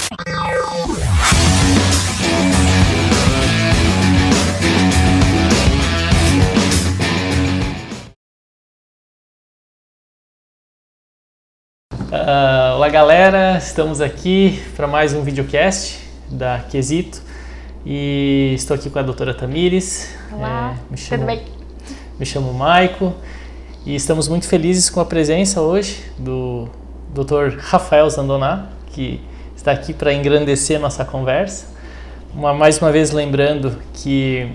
Olá galera, estamos aqui para mais um videocast da Quesito e estou aqui com a doutora Tamires. Olá, tudo bem? Me chamo Maico e estamos muito felizes com a presença hoje do Dr. Rafael Zandoná, que está aqui para engrandecer nossa conversa. Mais uma vez lembrando que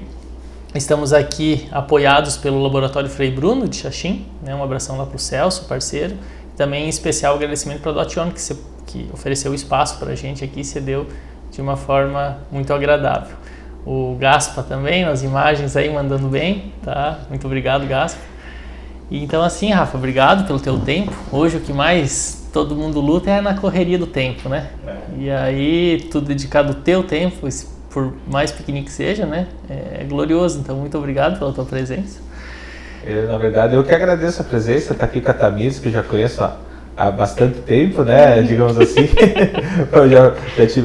estamos aqui apoiados pelo Laboratório Frei Bruno de Xaxim, né? Um abração lá para o Celso, parceiro. Também em especial agradecimento para a Dotion, que ofereceu o espaço para a gente aqui e cedeu de uma forma muito agradável. O Gaspa também, nas imagens aí, mandando bem, tá? Muito obrigado, Gaspa. E então assim, Rafa, obrigado pelo teu tempo. Hoje o que mais todo mundo luta é na correria do tempo, né? E aí, tudo dedicado ao teu tempo, por mais pequenininho que seja, né? É glorioso, então muito obrigado pela tua presença. Na verdade, eu que agradeço a presença, estar aqui com a Tamires, que eu já conheço há bastante tempo, né, digamos assim,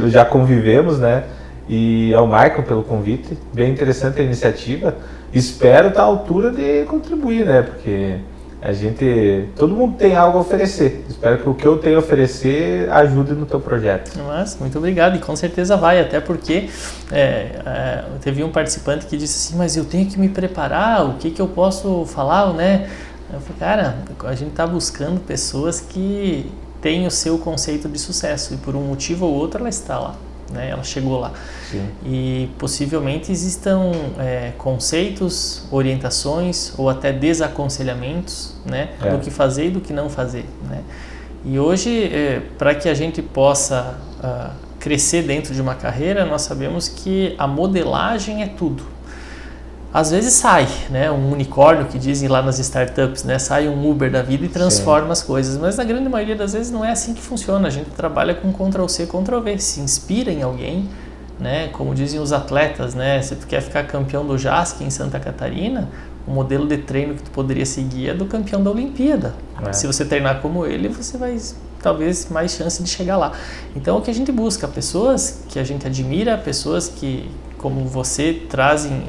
já convivemos, né, e ao Michael pelo convite, bem interessante a iniciativa, espero estar à altura de contribuir, né, porque todo mundo tem algo a oferecer, espero que o que eu tenho a oferecer ajude no teu projeto. Mas, muito obrigado, e com certeza vai, até porque teve um participante que disse assim, mas eu tenho que me preparar, o que eu posso falar, né? Eu falei, cara, a gente está buscando pessoas que têm o seu conceito de sucesso, e por um motivo ou outro ela está lá, né? Ela chegou lá. Sim. E possivelmente existam conceitos, orientações ou até desaconselhamentos, né, do que fazer e do que não fazer, né? E hoje, para que a gente possa crescer dentro de uma carreira, nós sabemos que a modelagem é tudo. Às vezes sai, né, um unicórnio que dizem lá nas startups, né, sai um Uber da vida e transforma as coisas, mas na grande maioria das vezes não é assim que funciona. A gente trabalha com Ctrl+C, Ctrl+V, se inspira em alguém, né, como dizem os atletas, né, se tu quer ficar campeão do JASC em Santa Catarina, o modelo de treino que tu poderia seguir é do campeão da Olimpíada. Se você treinar como ele, você vai talvez mais chance de chegar lá. Então o que a gente busca? Pessoas que a gente admira, pessoas que, como você, trazem,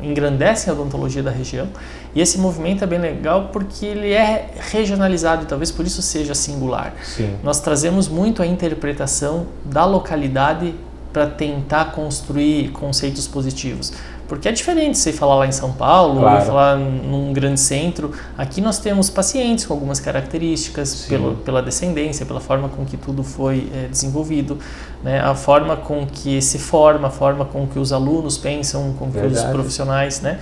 engrandecem a odontologia da região. E esse movimento é bem legal porque ele é regionalizado e talvez por isso seja singular. Sim. Nós trazemos muito a interpretação da localidade para tentar construir conceitos positivos. Porque é diferente você falar lá em São Paulo, claro, ou falar num grande centro. Aqui nós temos pacientes com algumas características, pela descendência, pela forma com que tudo foi desenvolvido, né? A forma com que se forma, a forma com que os alunos pensam, com que os profissionais, né?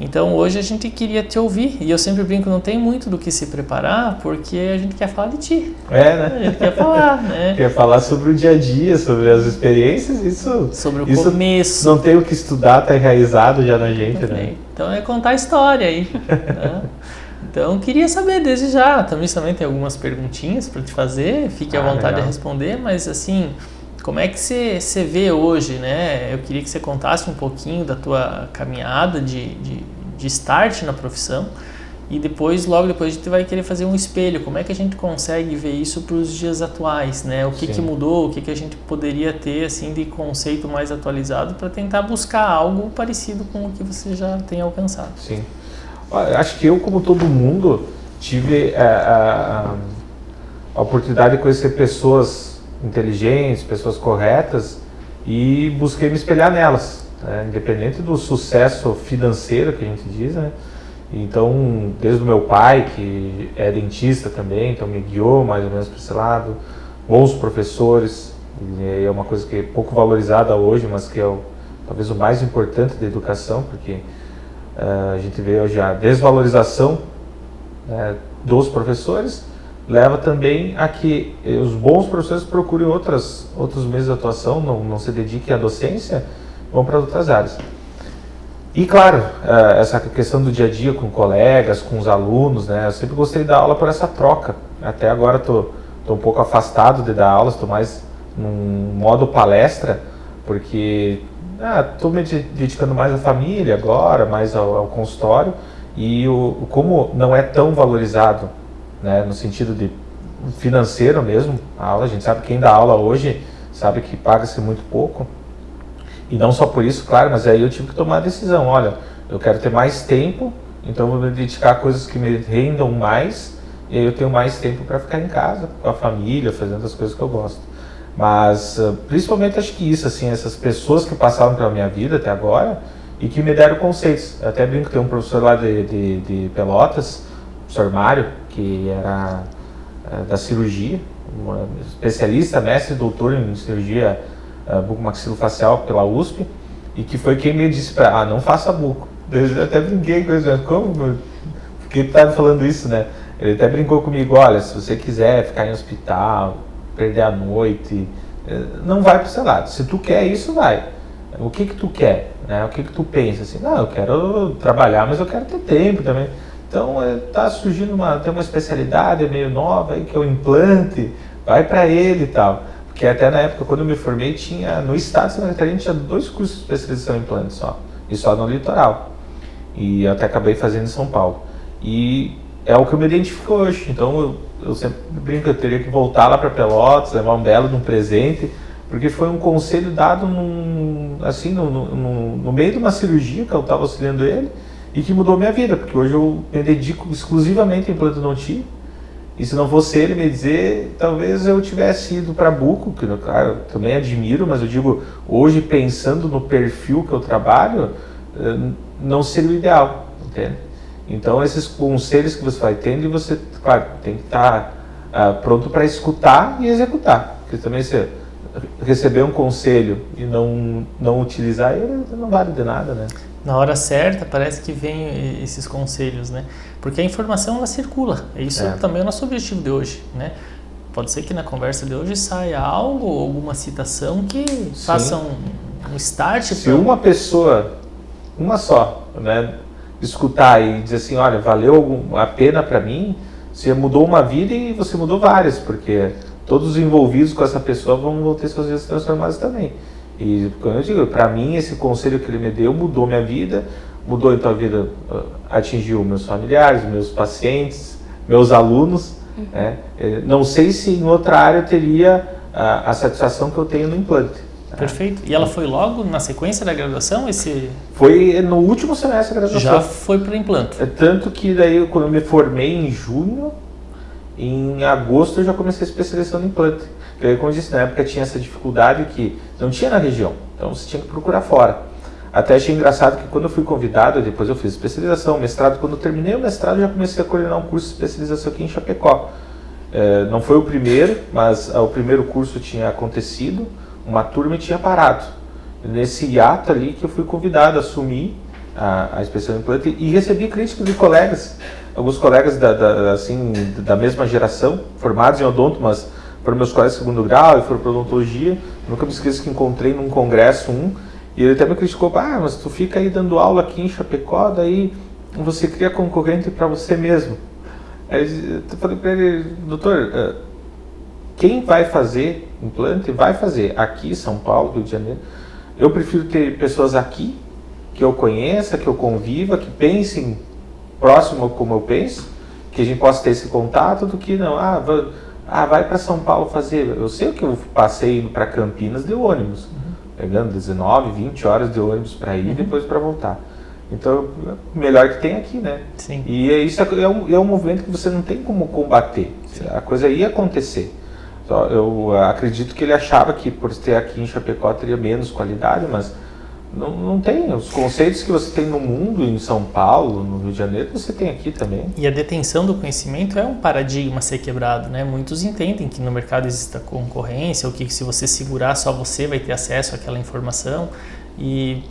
Então hoje a gente queria te ouvir, e eu sempre brinco, não tem muito do que se preparar, porque a gente quer falar de ti. Né? A gente quer falar, né? Quer falar sobre o dia a dia, sobre as experiências, sobre o começo. Não tem o que estudar, tá enraizado já na gente, né? Então é contar a história aí. Né? Então queria saber desde já, também tem algumas perguntinhas para te fazer, fique à vontade de responder, mas assim, como é que você vê hoje, né? Eu queria que você contasse um pouquinho da tua caminhada de start na profissão e logo depois a gente vai querer fazer um espelho. Como é que a gente consegue ver isso para os dias atuais, né? O que mudou, o que a gente poderia ter assim de conceito mais atualizado para tentar buscar algo parecido com o que você já tem alcançado. Sim. Acho que eu, como todo mundo, tive a oportunidade de conhecer pessoas inteligentes, pessoas corretas, e busquei me espelhar nelas, né? Independente do sucesso financeiro que a gente diz, né? Então, desde o meu pai, que é dentista também, então me guiou mais ou menos para esse lado, bons professores, e é uma coisa que é pouco valorizada hoje, mas que é talvez o mais importante da educação, porque a gente vê hoje a desvalorização, né, dos professores, leva também a que os bons professores procurem outros meios de atuação, não se dediquem à docência, vão para outras áreas. E claro, essa questão do dia a dia com colegas, com os alunos, né? Eu sempre gostei de dar aula por essa troca. Até agora estou um pouco afastado de dar aulas, estou mais num modo palestra, porque estou me dedicando mais à família agora, mais ao consultório, e como não é tão valorizado, né, no sentido de financeiro mesmo, a aula, a gente sabe que quem dá aula hoje sabe que paga-se muito pouco. E não só por isso, claro, mas aí eu tive que tomar a decisão, olha, eu quero ter mais tempo, então eu vou me dedicar a coisas que me rendam mais, e aí eu tenho mais tempo para ficar em casa, com a família, fazendo as coisas que eu gosto. Mas, principalmente acho que isso, assim, essas pessoas que passaram pela minha vida até agora, e que me deram conceitos. Eu até brinco, tem um professor lá de Pelotas, o professor Mário, que era da cirurgia, um especialista, mestre e doutor em cirurgia bucomaxilofacial pela USP, e que foi quem me disse para não faça buco. Eu até brinquei com isso, como? Por que tu falando isso, né? Ele até brincou comigo, olha, se você quiser ficar em hospital, perder a noite, não vai para esse lado. Se tu quer isso, vai. O que tu quer? Né? O que tu pensa? Assim, não, eu quero trabalhar, mas eu quero ter tempo também. Então, tá surgindo tem uma especialidade meio nova aí, que é o implante, vai para ele e tal. Porque até na época, quando eu me formei, no estado de Santa Catarina, tinha 2 cursos de especialização em implante só, e só no litoral. E eu até acabei fazendo em São Paulo. E é o que eu me identifico hoje. Então, eu sempre brinco, eu teria que voltar lá para Pelotas, levar um belo de um presente, porque foi um conselho dado no meio de uma cirurgia que eu estava auxiliando ele, e que mudou minha vida, porque hoje eu me dedico exclusivamente a implantodontia. E se não fosse ele me dizer, talvez eu tivesse ido para buco, que claro, eu também admiro, mas eu digo, hoje pensando no perfil que eu trabalho, não seria o ideal, entende? Então esses conselhos que você vai tendo, e você, claro, tem que estar pronto para escutar e executar. Porque também se receber um conselho e não utilizar ele, não vale de nada, né? Na hora certa, parece que vem esses conselhos, né? Porque a informação, ela circula. Isso também é o nosso objetivo de hoje, né? Pode ser que na conversa de hoje saia algo, ou alguma citação que faça um start. Se uma pessoa, uma só, né, escutar e dizer assim, olha, valeu a pena para mim, você mudou uma vida e você mudou várias, porque todos os envolvidos com essa pessoa vão ter suas vidas transformadas também. E quando eu digo, para mim, esse conselho que ele me deu mudou minha vida, mudou então a vida, atingiu meus familiares, meus pacientes, meus alunos. Né? Não sei se em outra área eu teria a satisfação que eu tenho no implante. Perfeito. E ela foi logo na sequência da graduação? Foi no último semestre da graduação. Já foi para o implante. Tanto que daí, quando eu me formei em junho, em agosto eu já comecei a especialização em implante. Porque, como eu disse, na época tinha essa dificuldade que não tinha na região, então você tinha que procurar fora. Até achei engraçado que quando eu fui convidado, depois eu fiz especialização, mestrado. Quando eu terminei o mestrado, eu já comecei a coordenar um curso de especialização aqui em Chapecó. Não foi o primeiro, mas o primeiro curso tinha acontecido, uma turma e tinha parado. Nesse hiato ali que eu fui convidado a assumir a especialização em implante e recebi críticas de colegas, alguns colegas da mesma geração, formados em odonto, mas foram meus colegas de segundo grau e foram para odontologia. Nunca me esqueço que encontrei num congresso e ele até me criticou, mas tu fica aí dando aula aqui em Chapecó, daí você cria concorrente para você mesmo. Aí eu falei para ele, doutor, quem vai fazer implante vai fazer aqui, São Paulo, Rio de Janeiro. Eu prefiro ter pessoas aqui, que eu conheça, que eu conviva, que pensem próximo como eu penso, que a gente possa ter esse contato, do que não, vai para São Paulo fazer. Eu sei que eu passei indo para Campinas de ônibus, pegando 19, 20 horas de ônibus para ir e depois para voltar. Então, melhor que tem aqui, né? Sim. E isso é um movimento que você não tem como combater. Sim. A coisa ia acontecer. Eu acredito que ele achava que por ter aqui em Chapecó teria menos qualidade, mas não tem. Os conceitos que você tem no mundo, em São Paulo, no Rio de Janeiro, você tem aqui também. E a detenção do conhecimento é um paradigma a ser quebrado, né? Muitos entendem que no mercado existe concorrência, ou que se você segurar, só você vai ter acesso àquela informação. E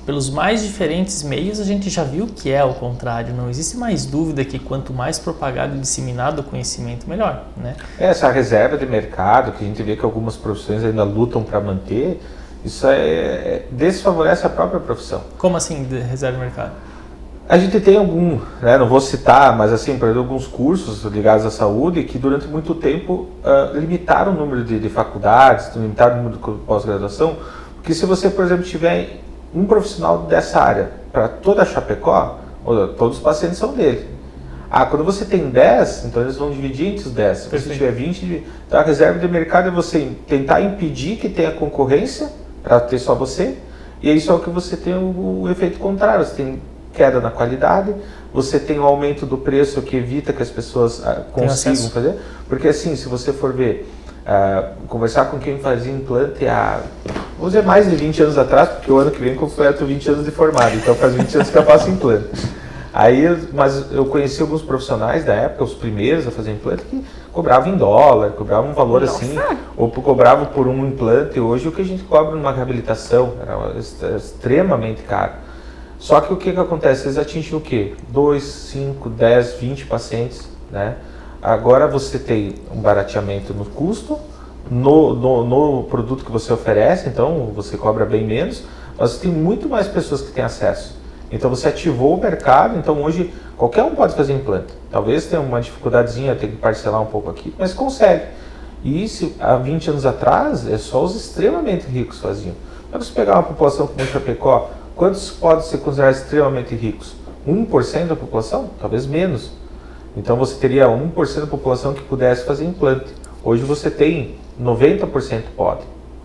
pelos mais diferentes meios, a gente já viu que é o contrário. Não existe mais dúvida que quanto mais propagado e disseminado o conhecimento, melhor, né? Essa reserva de mercado, que a gente vê que algumas profissões ainda lutam para manter, isso desfavorece a própria profissão. Como assim, reserva de mercado? A gente tem não vou citar, mas assim, por exemplo, alguns cursos ligados à saúde que durante muito tempo limitaram o número de faculdades, limitaram o número de pós-graduação, porque se você, por exemplo, tiver um profissional dessa área para toda a Chapecó, todos os pacientes são dele. Quando você tem 10, então eles vão dividir entre os 10. Se você tiver 20, então a reserva de mercado é você tentar impedir que tenha concorrência, para ter só você, e aí só que você tem o efeito contrário, você tem queda na qualidade, você tem o aumento do preço que evita que as pessoas consigam fazer, porque assim, se você for ver, conversar com quem fazia implante vou dizer mais de 20 anos atrás, porque o ano que vem completo 20 anos de formado, então faz 20 anos que eu faço implante. Mas eu conheci alguns profissionais da época, os primeiros a fazer implante, que cobravam em dólar, cobravam um valor assim, ou cobravam por um implante. Hoje o que a gente cobra numa reabilitação era extremamente caro. Só que o que acontece? Eles atingem o quê? 2, 5, 10, 20 pacientes, né? Agora você tem um barateamento no custo, no produto que você oferece, então você cobra bem menos, mas tem muito mais pessoas que têm acesso. Então você ativou o mercado, então hoje qualquer um pode fazer implante. Talvez tenha uma dificuldadezinha, tem que parcelar um pouco aqui, mas consegue. E isso, há 20 anos atrás, só os extremamente ricos faziam. Mas se pegar uma população como Chapecó, quantos podem ser considerados extremamente ricos? 1% da população? Talvez menos. Então você teria 1% da população que pudesse fazer implante. Hoje você tem 90% pode,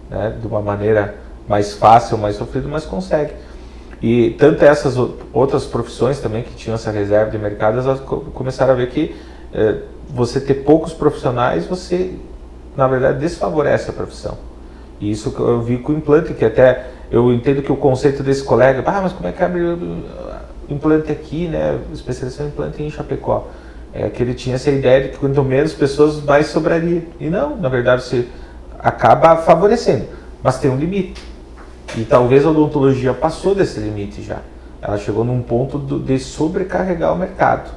né? De uma maneira mais fácil, mais sofrida, mas consegue. E tanto essas outras profissões também que tinham essa reserva de mercado, elas começaram a ver que você ter poucos profissionais, você na verdade desfavorece a profissão. E isso que eu vi com o implante, que até eu entendo que o conceito desse colega, mas como é que abre implante aqui, né? Especialização em implante em Chapecó. Que ele tinha essa ideia de que quanto menos pessoas, mais sobraria. E não, na verdade você acaba favorecendo, mas tem um limite. E talvez a odontologia passou desse limite já. Ela chegou num ponto de sobrecarregar o mercado.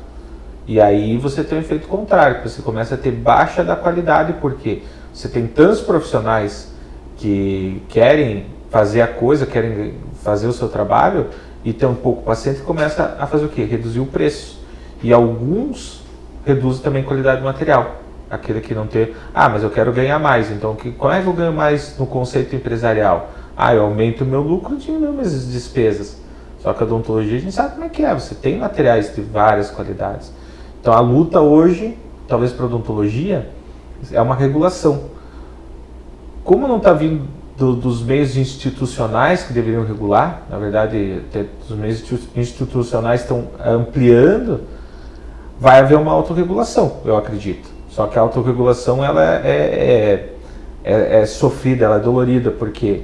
E aí você tem um efeito contrário, você começa a ter baixa da qualidade, porque você tem tantos profissionais que querem fazer a coisa, querem fazer o seu trabalho, e tem um pouco paciente que começa a fazer o quê? Reduzir o preço. E alguns reduzem também a qualidade do material. Aquele que não tem, mas eu quero ganhar mais, então como é que eu ganho mais no conceito empresarial? Eu aumento o meu lucro e diminuo minhas despesas. Só que a odontologia a gente sabe como é que é, você tem materiais de várias qualidades. Então a luta hoje, talvez para a odontologia, é uma regulação. Como não está vindo dos meios institucionais que deveriam regular, na verdade os meios institucionais estão ampliando, vai haver uma autorregulação, eu acredito. Só que a autorregulação ela é sofrida, ela é dolorida, porque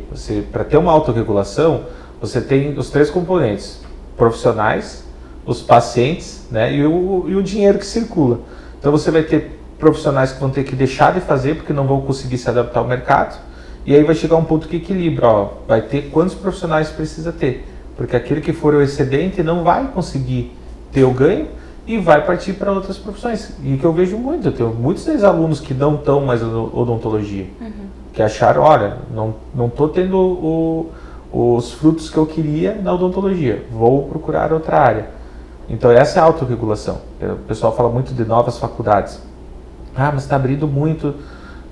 para ter uma autorregulação, você tem os 3 componentes: profissionais, os pacientes, né, e o dinheiro que circula. Então você vai ter profissionais que vão ter que deixar de fazer porque não vão conseguir se adaptar ao mercado, e aí vai chegar um ponto que equilibra, vai ter quantos profissionais precisa ter, porque aquele que for o excedente não vai conseguir ter o ganho, e vai partir para outras profissões. E que eu vejo muito, eu tenho muitos ex-alunos que não estão mais na odontologia, que acharam, olha, não estou tendo os frutos que eu queria na odontologia, vou procurar outra área. Então essa é a autorregulação. O pessoal fala muito de novas faculdades. Mas está abrindo muito.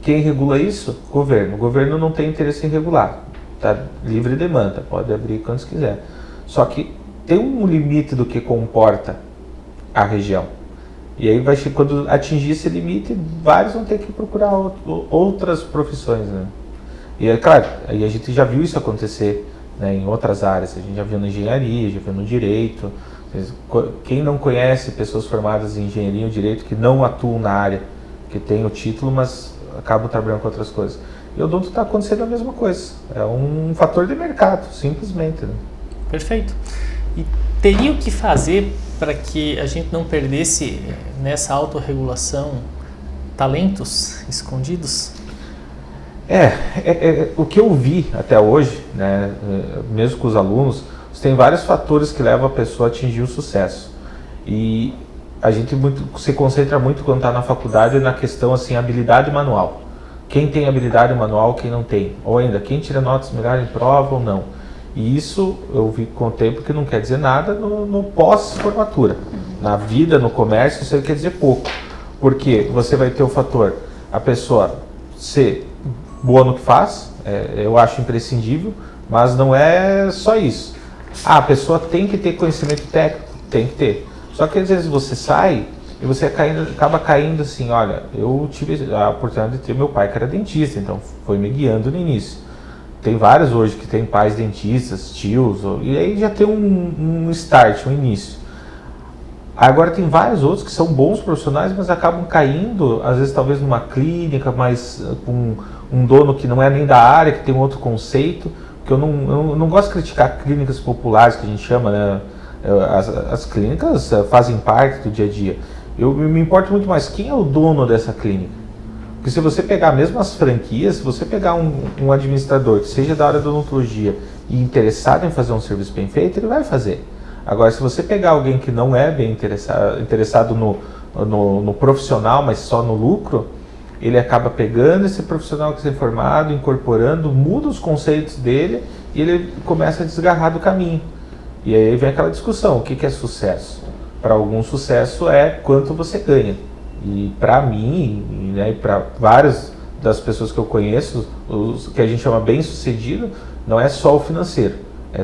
Quem regula isso? Governo. O governo não tem interesse em regular. Está livre demanda, pode abrir quantos quiser. Só que tem um limite do que comporta a região. E aí quando atingir esse limite, vários vão ter que procurar outras profissões, né? E é claro, aí a gente já viu isso acontecer, né, em outras áreas. A gente já viu na engenharia, já viu no direito. Quem não conhece pessoas formadas em engenharia ou direito que não atuam na área, que tem o título, mas acabam trabalhando com outras coisas. E o odonto está acontecendo a mesma coisa. É um fator de mercado, simplesmente, né? Perfeito. E teria o que fazer para que a gente não perdesse nessa autorregulação talentos escondidos? O que eu vi até hoje, né, mesmo com os alunos, tem vários fatores que levam a pessoa a atingir o sucesso. E a gente se concentra muito quando está na faculdade na questão assim, habilidade manual. Quem tem habilidade manual, quem não tem. Ou ainda, quem tira notas melhores em prova ou não. E isso eu vi com o tempo que não quer dizer nada no pós-formatura. Na vida, no comércio, isso aí quer dizer pouco. Porque você vai ter o fator, a pessoa ser boa no que faz, eu acho imprescindível, mas não é só isso. A pessoa tem que ter conhecimento técnico, tem que ter. Só que às vezes você sai e você acaba caindo assim, olha, eu tive a oportunidade de ter meu pai que era dentista, então foi me guiando no início. Tem vários hoje que tem pais dentistas, tios, e aí já tem um start, um início. Agora tem vários outros que são bons profissionais, mas acabam caindo, às vezes talvez numa clínica, mas com um dono que não é nem da área, que tem um outro conceito, porque eu não gosto de criticar clínicas populares, que a gente chama, né? As clínicas fazem parte do dia a dia. Eu me importo muito mais quem é o dono dessa clínica. Porque se você pegar mesmo as franquias, se você pegar um administrador que seja da área da odontologia e interessado em fazer um serviço bem feito, ele vai fazer. Agora, se você pegar alguém que não é bem interessado no profissional, mas só no lucro, ele acaba pegando esse profissional que está formado, incorporando, muda os conceitos dele e ele começa a desgarrar do caminho. E aí vem aquela discussão, o que é sucesso? Para alguns, sucesso é quanto você ganha. E para mim, né, e para várias das pessoas que eu conheço, os que a gente chama bem-sucedido, não é só o financeiro.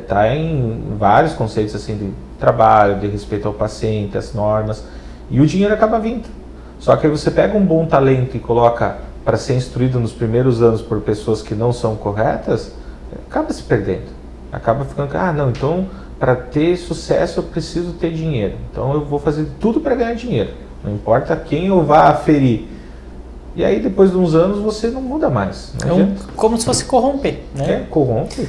Tá em vários conceitos assim de trabalho, de respeito ao paciente, as normas, e o dinheiro acaba vindo. Só que aí você pega um bom talento e coloca para ser instruído nos primeiros anos por pessoas que não são corretas, acaba se perdendo. Acaba ficando, não, então para ter sucesso eu preciso ter dinheiro. Então eu vou fazer tudo para ganhar dinheiro. Não importa quem eu vá aferir. E aí depois de uns anos você não muda mais. Como se fosse corromper, né? Corrompe.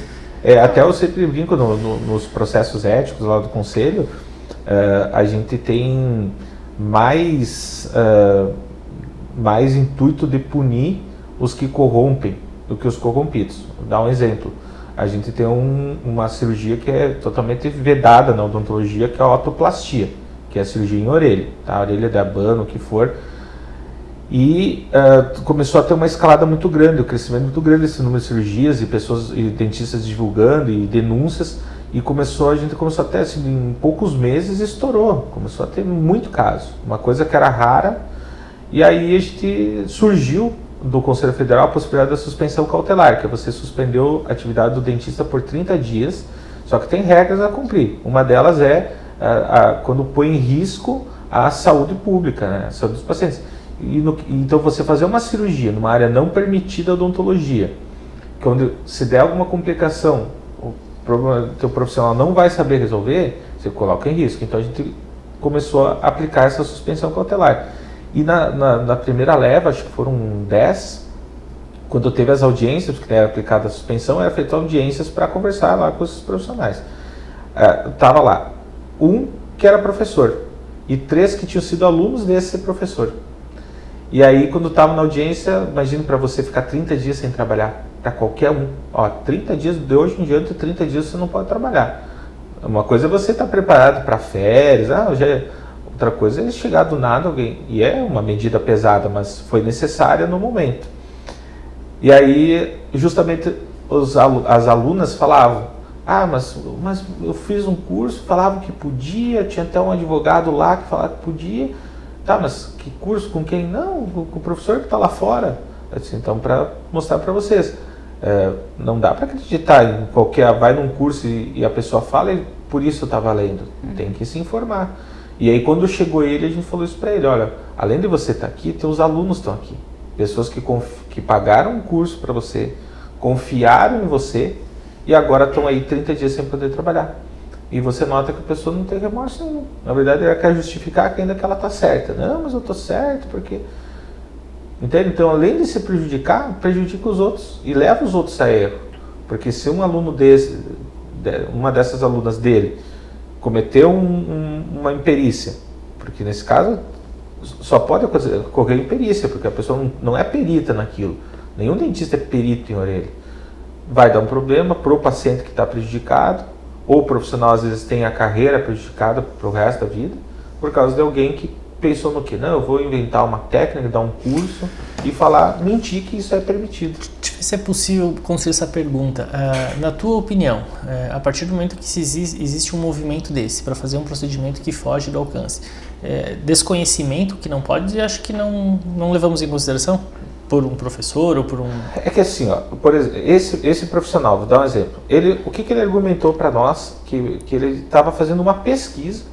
Até eu sempre brinco nos processos éticos lá do conselho, a gente tem mais intuito de punir os que corrompem do que os corrompidos. Vou dar um exemplo. A gente tem uma cirurgia que é totalmente vedada na odontologia, que é a otoplastia, que é a cirurgia em orelha, tá? Orelha de abano, o que for. E começou a ter uma escalada muito grande, um crescimento muito grande desse número de cirurgias e pessoas e dentistas divulgando e denúncias, e a gente começou até assim, em poucos meses estourou, começou a ter muito caso, uma coisa que era rara. E aí a gente surgiu do Conselho Federal a possibilidade da suspensão cautelar, que é você suspendeu a atividade do dentista por 30 dias, só que tem regras a cumprir. Uma delas é quando põe em risco a saúde pública, né, a saúde dos pacientes. Então você fazer uma cirurgia numa área não permitida odontologia, que onde se der alguma complicação, o teu profissional não vai saber resolver, você coloca em risco. Então a gente começou a aplicar essa suspensão cautelar. E na primeira leva, acho que foram 10, quando teve as audiências, porque era aplicada a suspensão, era feita audiências para conversar lá com esses profissionais. Estava lá um que era professor e 3 que tinham sido alunos desse professor. E aí, quando estava na audiência, imagina para você ficar 30 dias sem trabalhar, para qualquer um. 30 dias, de hoje em diante, 30 dias você não pode trabalhar. Uma coisa é você estar preparado para férias, outra coisa é chegar do nada alguém, e é uma medida pesada, mas foi necessária no momento. E aí, justamente, as alunas falavam, mas eu fiz um curso, falavam que podia, tinha até um advogado lá que falava que podia. Tá, mas que curso, com quem? Não, com o professor que está lá fora. Eu disse, então, para mostrar para vocês, não dá para acreditar em qualquer, vai num curso e a pessoa fala e por isso está valendo. Tem que se informar. E aí quando chegou ele, a gente falou isso para ele, olha, além de você estar aqui, teus alunos estão aqui. Pessoas que pagaram um curso para você, confiaram em você e agora estão aí 30 dias sem poder trabalhar. E você nota que a pessoa não tem remorso nenhum. Na verdade, ela quer justificar que ainda que ela está certa. Não, mas eu estou certo, porque... Entende? Então, além de se prejudicar, prejudica os outros e leva os outros a erro. Porque se um aluno uma dessas alunas dele, cometeu uma imperícia, porque nesse caso só pode ocorrer imperícia, porque a pessoa não é perita naquilo. Nenhum dentista é perito em orelha. Vai dar um problema para o paciente que está prejudicado, ou o profissional às vezes tem a carreira prejudicada para o resto da vida, por causa de alguém que pensou no que? Não, eu vou inventar uma técnica, dar um curso e mentir que isso é permitido. Deixa eu ver se é possível construir essa pergunta. Na tua opinião, a partir do momento que existe um movimento desse para fazer um procedimento que foge do alcance, desconhecimento que não pode, acho que não levamos em consideração? Por um professor ou por um... É que assim, por exemplo, esse profissional, vou dar um exemplo. O que ele argumentou para nós? Que ele estava fazendo uma pesquisa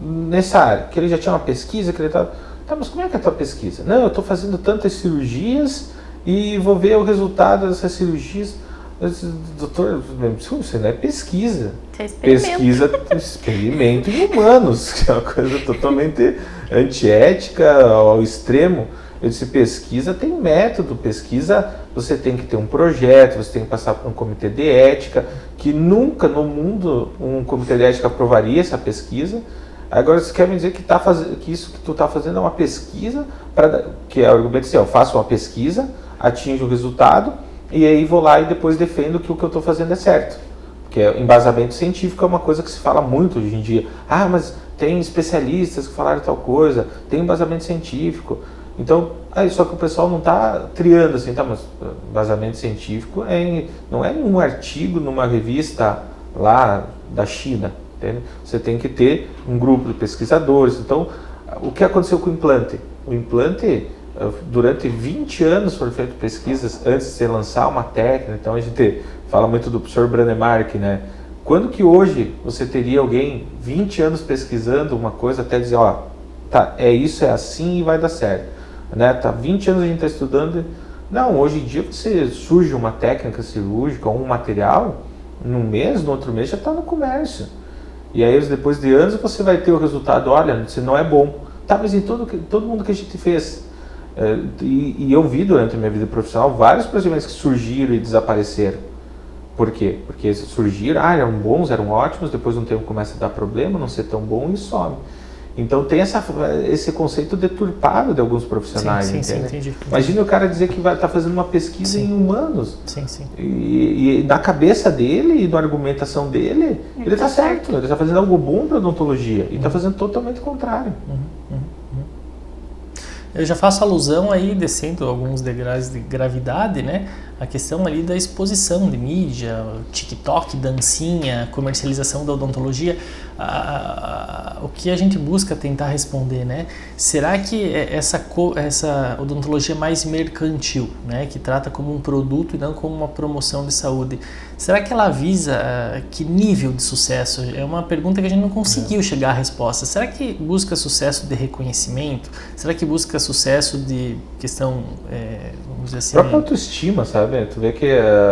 nessa área, que ele já tinha uma pesquisa, que ele estava... Tá, mas como é que é a tua pesquisa? Não, eu estou fazendo tantas cirurgias e vou ver o resultado dessas cirurgias. Eu disse, doutor, isso não é pesquisa. Pesquisa, experimento em humanos, que é uma coisa totalmente antiética ao extremo. Eu disse, pesquisa tem método, pesquisa você tem que ter um projeto, você tem que passar por um comitê de ética, que nunca no mundo um comitê de ética aprovaria essa pesquisa. Agora você quer me dizer que isso que tu está fazendo é uma pesquisa, que é o argumento assim, eu faço uma pesquisa, atinjo o resultado, e aí vou lá e depois defendo que o que eu estou fazendo é certo. Porque embasamento científico é uma coisa que se fala muito hoje em dia. Ah, mas tem especialistas que falaram tal coisa, tem embasamento científico. Então, só que o pessoal não está triando assim, tá, mas embasamento científico não é em um artigo numa revista lá da China. Entende? Você tem que ter um grupo de pesquisadores. Então, o que aconteceu com o implante? O implante, durante 20 anos foram feitas pesquisas antes de se lançar uma técnica. Então, a gente fala muito do professor Branemark, né? Quando que hoje você teria alguém 20 anos pesquisando uma coisa até dizer, ó, tá, isso é assim e vai dar certo, né? Tá 20 anos a gente está estudando. Não, hoje em dia você surge uma técnica cirúrgica ou um material, num mês, no outro mês já está no comércio. E aí depois de anos você vai ter o resultado, olha, se não é bom. Tá, mas em todo mundo que a gente fez. E eu vi durante a minha vida profissional vários procedimentos que surgiram e desapareceram. Por quê? Porque surgiram, eram bons, eram ótimos, depois de um tempo começa a dar problema, não ser tão bom e some. Então tem esse conceito deturpado de alguns profissionais. Sim, entendi. Imagina o cara dizer que vai estar fazendo uma pesquisa em humanos. Sim. E na cabeça dele e na argumentação dele, ele está certo. Ele está fazendo algo bom para a odontologia e está fazendo totalmente o contrário. Eu já faço alusão aí, descendo alguns degraus de gravidade, né? A questão ali da exposição de mídia, TikTok, dancinha, comercialização da odontologia, o que a gente busca tentar responder, né? Será que essa odontologia mais mercantil, né? Que trata como um produto e não como uma promoção de saúde, será que ela visa que nível de sucesso? É uma pergunta que a gente não conseguiu chegar à resposta. Será que busca sucesso de reconhecimento? Será que busca sucesso de questão, vamos dizer assim... Própria autoestima, sabe? Tu vê que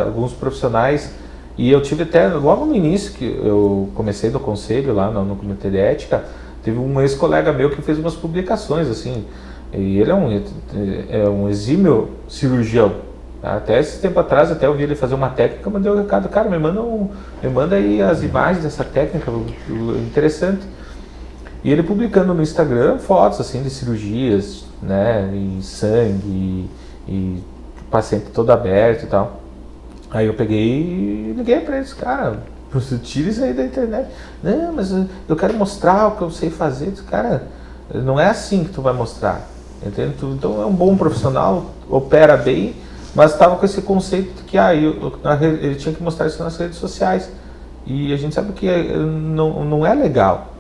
alguns profissionais, e eu tive até, logo no início que eu comecei no conselho lá no comitê de ética, teve um ex-colega meu que fez umas publicações assim, e ele é um exímio cirurgião. Até esse tempo atrás, até eu vi ele fazer uma técnica, mandei um recado, cara, me manda aí as imagens dessa técnica, interessante. E ele publicando no Instagram fotos assim de cirurgias, né, e sangue, e paciente todo aberto e tal. Aí eu peguei e liguei para eles, cara, tira isso aí da internet. Não, mas eu quero mostrar o que eu sei fazer. Eu disse, cara, não é assim que tu vai mostrar, entende? Então é um bom profissional, opera bem, mas estava com esse conceito de que ele tinha que mostrar isso nas redes sociais. E a gente sabe que não é legal.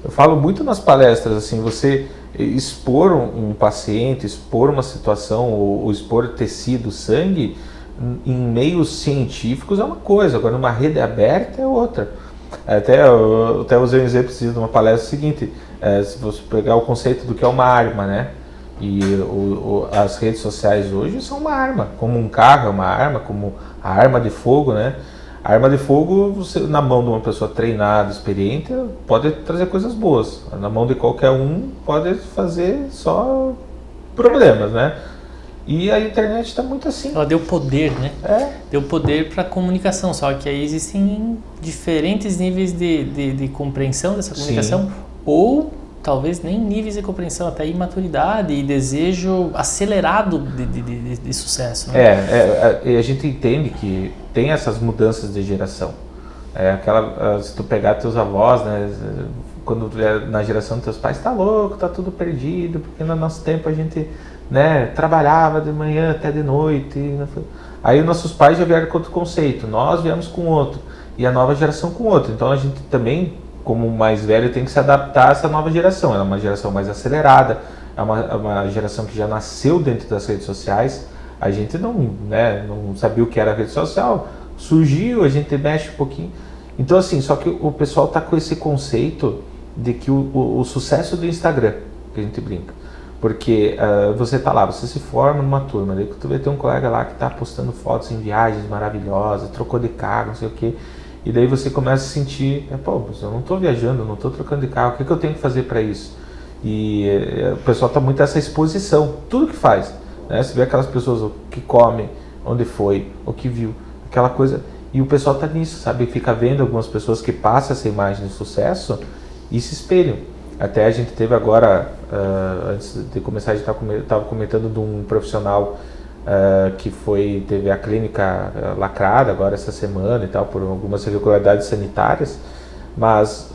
Eu falo muito nas palestras, assim, você expor um paciente, expor uma situação, ou expor tecido, sangue, em meios científicos é uma coisa, agora numa rede aberta é outra. Até usei um exemplo de uma palestra seguinte, se você pegar o conceito do que é uma arma, né? E as redes sociais hoje são uma arma, como um carro é uma arma, como a arma de fogo, né? A arma de fogo, você, na mão de uma pessoa treinada, experiente, pode trazer coisas boas. Na mão de qualquer um, pode fazer só problemas, né? E a internet está muito assim. Ela deu poder, né? Deu poder para a comunicação, só que aí existem diferentes níveis de compreensão dessa comunicação, sim, ou talvez nem níveis de compreensão, até imaturidade e desejo acelerado de sucesso. Né? A gente entende que tem essas mudanças de geração. Se tu pegar teus avós, né, quando na geração dos teus pais, tá louco, tá tudo perdido, porque no nosso tempo a gente, né, trabalhava de manhã até de noite. Aí nossos pais já vieram com outro conceito, nós viemos com outro, e a nova geração com outro. Então a gente também, como mais velho, tem que se adaptar a essa nova geração. Ela é uma geração mais acelerada, é uma geração que já nasceu dentro das redes sociais. A gente não sabia o que era a rede social, surgiu, a gente mexe um pouquinho. Então assim, só que o pessoal está com esse conceito de que o sucesso do Instagram, que a gente brinca, porque você tá lá, você se forma numa turma, daí tu vai ter um colega lá que tá postando fotos em viagens maravilhosas, trocou de carro, não sei o que, e daí você começa a sentir, pô, eu não tô viajando, eu não tô trocando de carro, o que eu tenho que fazer para isso? E o pessoal tá muito nessa exposição, tudo que faz, né? Você vê aquelas pessoas que comem, onde foi, o que viu, aquela coisa, e o pessoal tá nisso, sabe? Fica vendo algumas pessoas que passam essa imagem de sucesso e se espelham. Até a gente teve agora, antes de começar, a gente estava comentando de um profissional que teve a clínica lacrada agora essa semana e tal, por algumas irregularidades sanitárias, mas